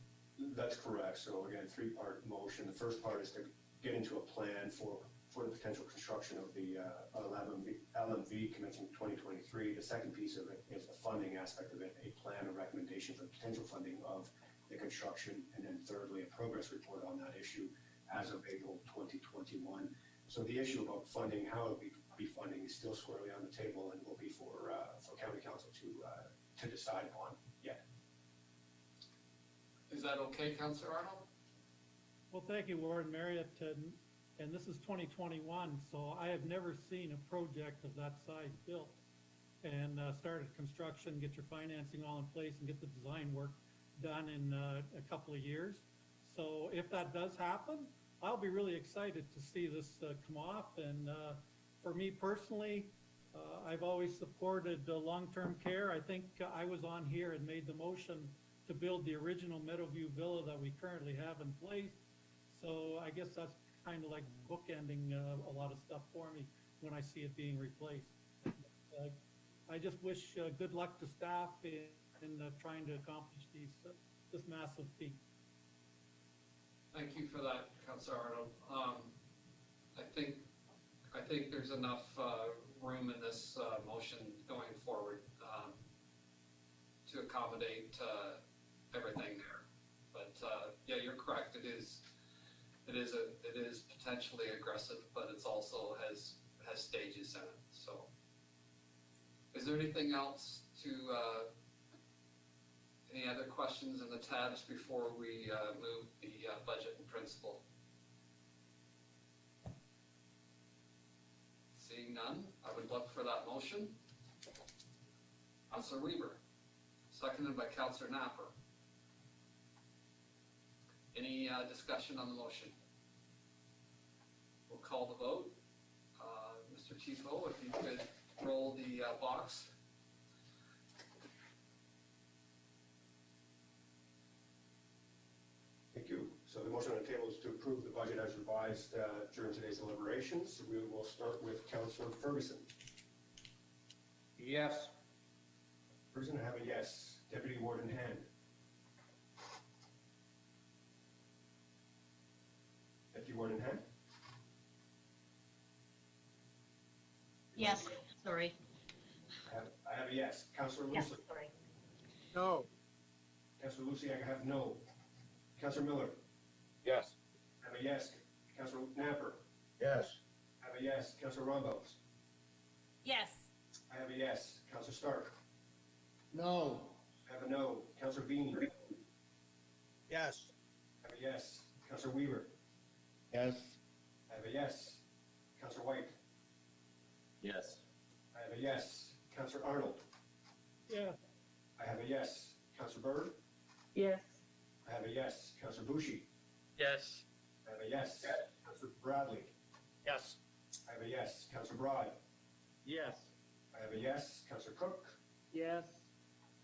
That's correct. So again, 3-part motion. The first part is to get into a plan for the potential construction of the LMV commencing 2023. The second piece of it is the funding aspect of it, a plan, a recommendation for potential funding of the construction, and then thirdly, a progress report on that issue as of April 2021. So the issue about funding, how funding is still squarely on the table and will be for county council to decide upon yet. Is that okay, Councillor Arnold? Well, thank you, Warren Marriott, and this is 2021, so I have never seen a project of that size built and started construction, get your financing all in place, and get the design work done in a couple of years. So if that does happen, I'll be really excited to see this come off. And for me personally, I've always supported long-term care. I think I was on here and made the motion to build the original Meadowview Villa that we currently have in place. So I guess that's kind of like bookending a lot of stuff for me when I see it being replaced. I just wish good luck to staff in trying to accomplish this massive feat. Thank you for that, Councillor Arnold. I think there's enough room in this motion going forward to accommodate everything there. But yeah, you're correct. It is potentially aggressive, but it's also has stages in it. So, is there anything else to? Any other questions in the tabs before we move the budget in principle? Seeing none, I would look for that motion. Councillor Weaver, seconded by Councillor Napper. Any discussion on the motion? We'll call the vote. Mr. Chiefo, if you could roll the box. Thank you. So the motion on the table is to approve the budget as revised during today's deliberations. We will start with Councillor Ferguson. Yes. Ferguson, I have a yes. Deputy Warden Hand. Deputy Warden Hand. Yes, sorry. I have a yes. Councillor Yes, Lucy. sorry. No. Councillor Lucy, I have no. Councillor Miller. Yes. I have a yes. Councillor Napper. Yes. I have a yes. Councillor Roundabout. Yes. I have a yes. Councillor Stark. No. I have a no. Councillor Bean. Yes. I have a yes. Councillor Weaver. Yes. I have a yes. Councillor White. Yes. I have a yes. Councillor Arnold. Yeah. I have a yes. Councillor Bird. Yes. I have a yes. Councillor Bushy. Yes. I have a yes. Councillor Bradley. Yes. I have a yes. Councillor Broad. Yes. I have a yes. Councillor Cook. Yes.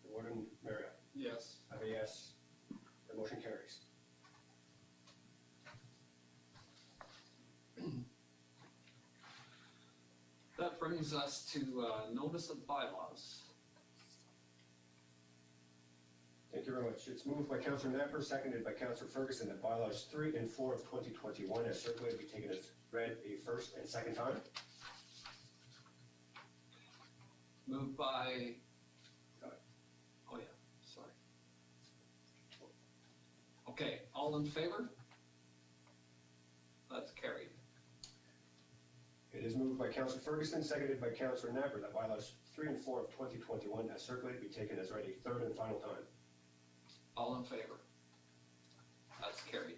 Warden Marriott. Yes. I have a yes. The motion carries. That brings us to notice of bylaws. Thank you very much. It's moved by Councillor Napper, seconded by Councillor Ferguson, that bylaws 3 and 4 of 2021 as circulated be taken as read a first and second time. Moved by, oh yeah, sorry. Okay, all in favor? That's carried. It is moved by Councillor Ferguson, seconded by Councillor Napper, that bylaws 3 and 4 of 2021 as circulated be taken as read a third and final time. All in favor? That's carried.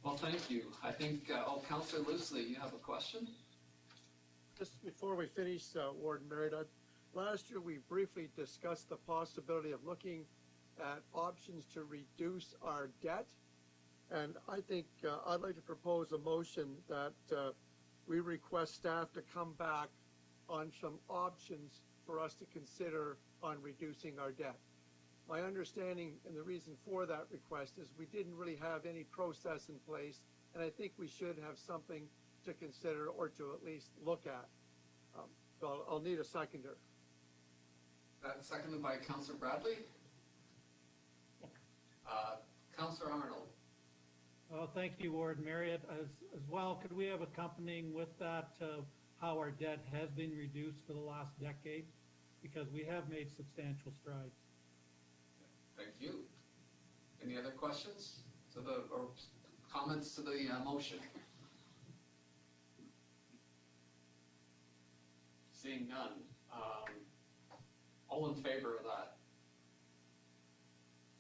Well, thank you. I think, oh, Councillor Loosely, you have a question? Just before we finish, Warden Merritt, last year we briefly discussed the possibility of looking at options to reduce our debt. And I think I'd like to propose a motion that we request staff to come back on some options for us to consider on reducing our debt. My understanding and the reason for that request is we didn't really have any process in place, and I think we should have something to consider or to at least look at. So I'll need a seconder. Seconded by Councillor Bradley. Councillor Arnold. Thank you, Warden Marriott. As well, could we have accompanying with that how our debt has been reduced for the last decade? Because we have made substantial strides. Thank you. Any other questions or comments to the motion? Seeing none. All in favor of that?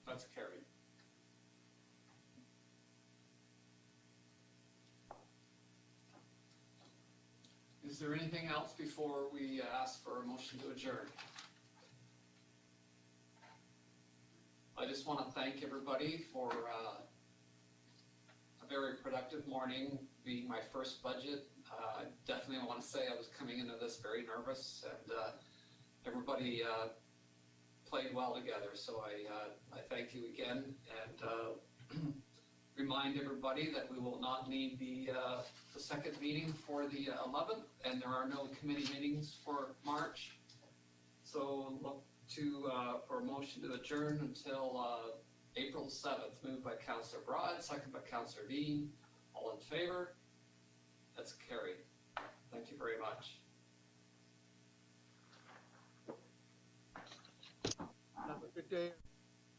That's carried. Is there anything else before we ask for a motion to adjourn? I just want to thank everybody for a very productive morning, being my first budget. I definitely want to say I was coming into this very nervous, and everybody played well together. So I thank you again, and remind everybody that we will not need the second meeting for the 11th, and there are no committee meetings for March. So look to for a motion to adjourn until April 7th, moved by Councillor Broad, second by Councillor Dean. All in favor? That's carried. Thank you very much. Have a good day.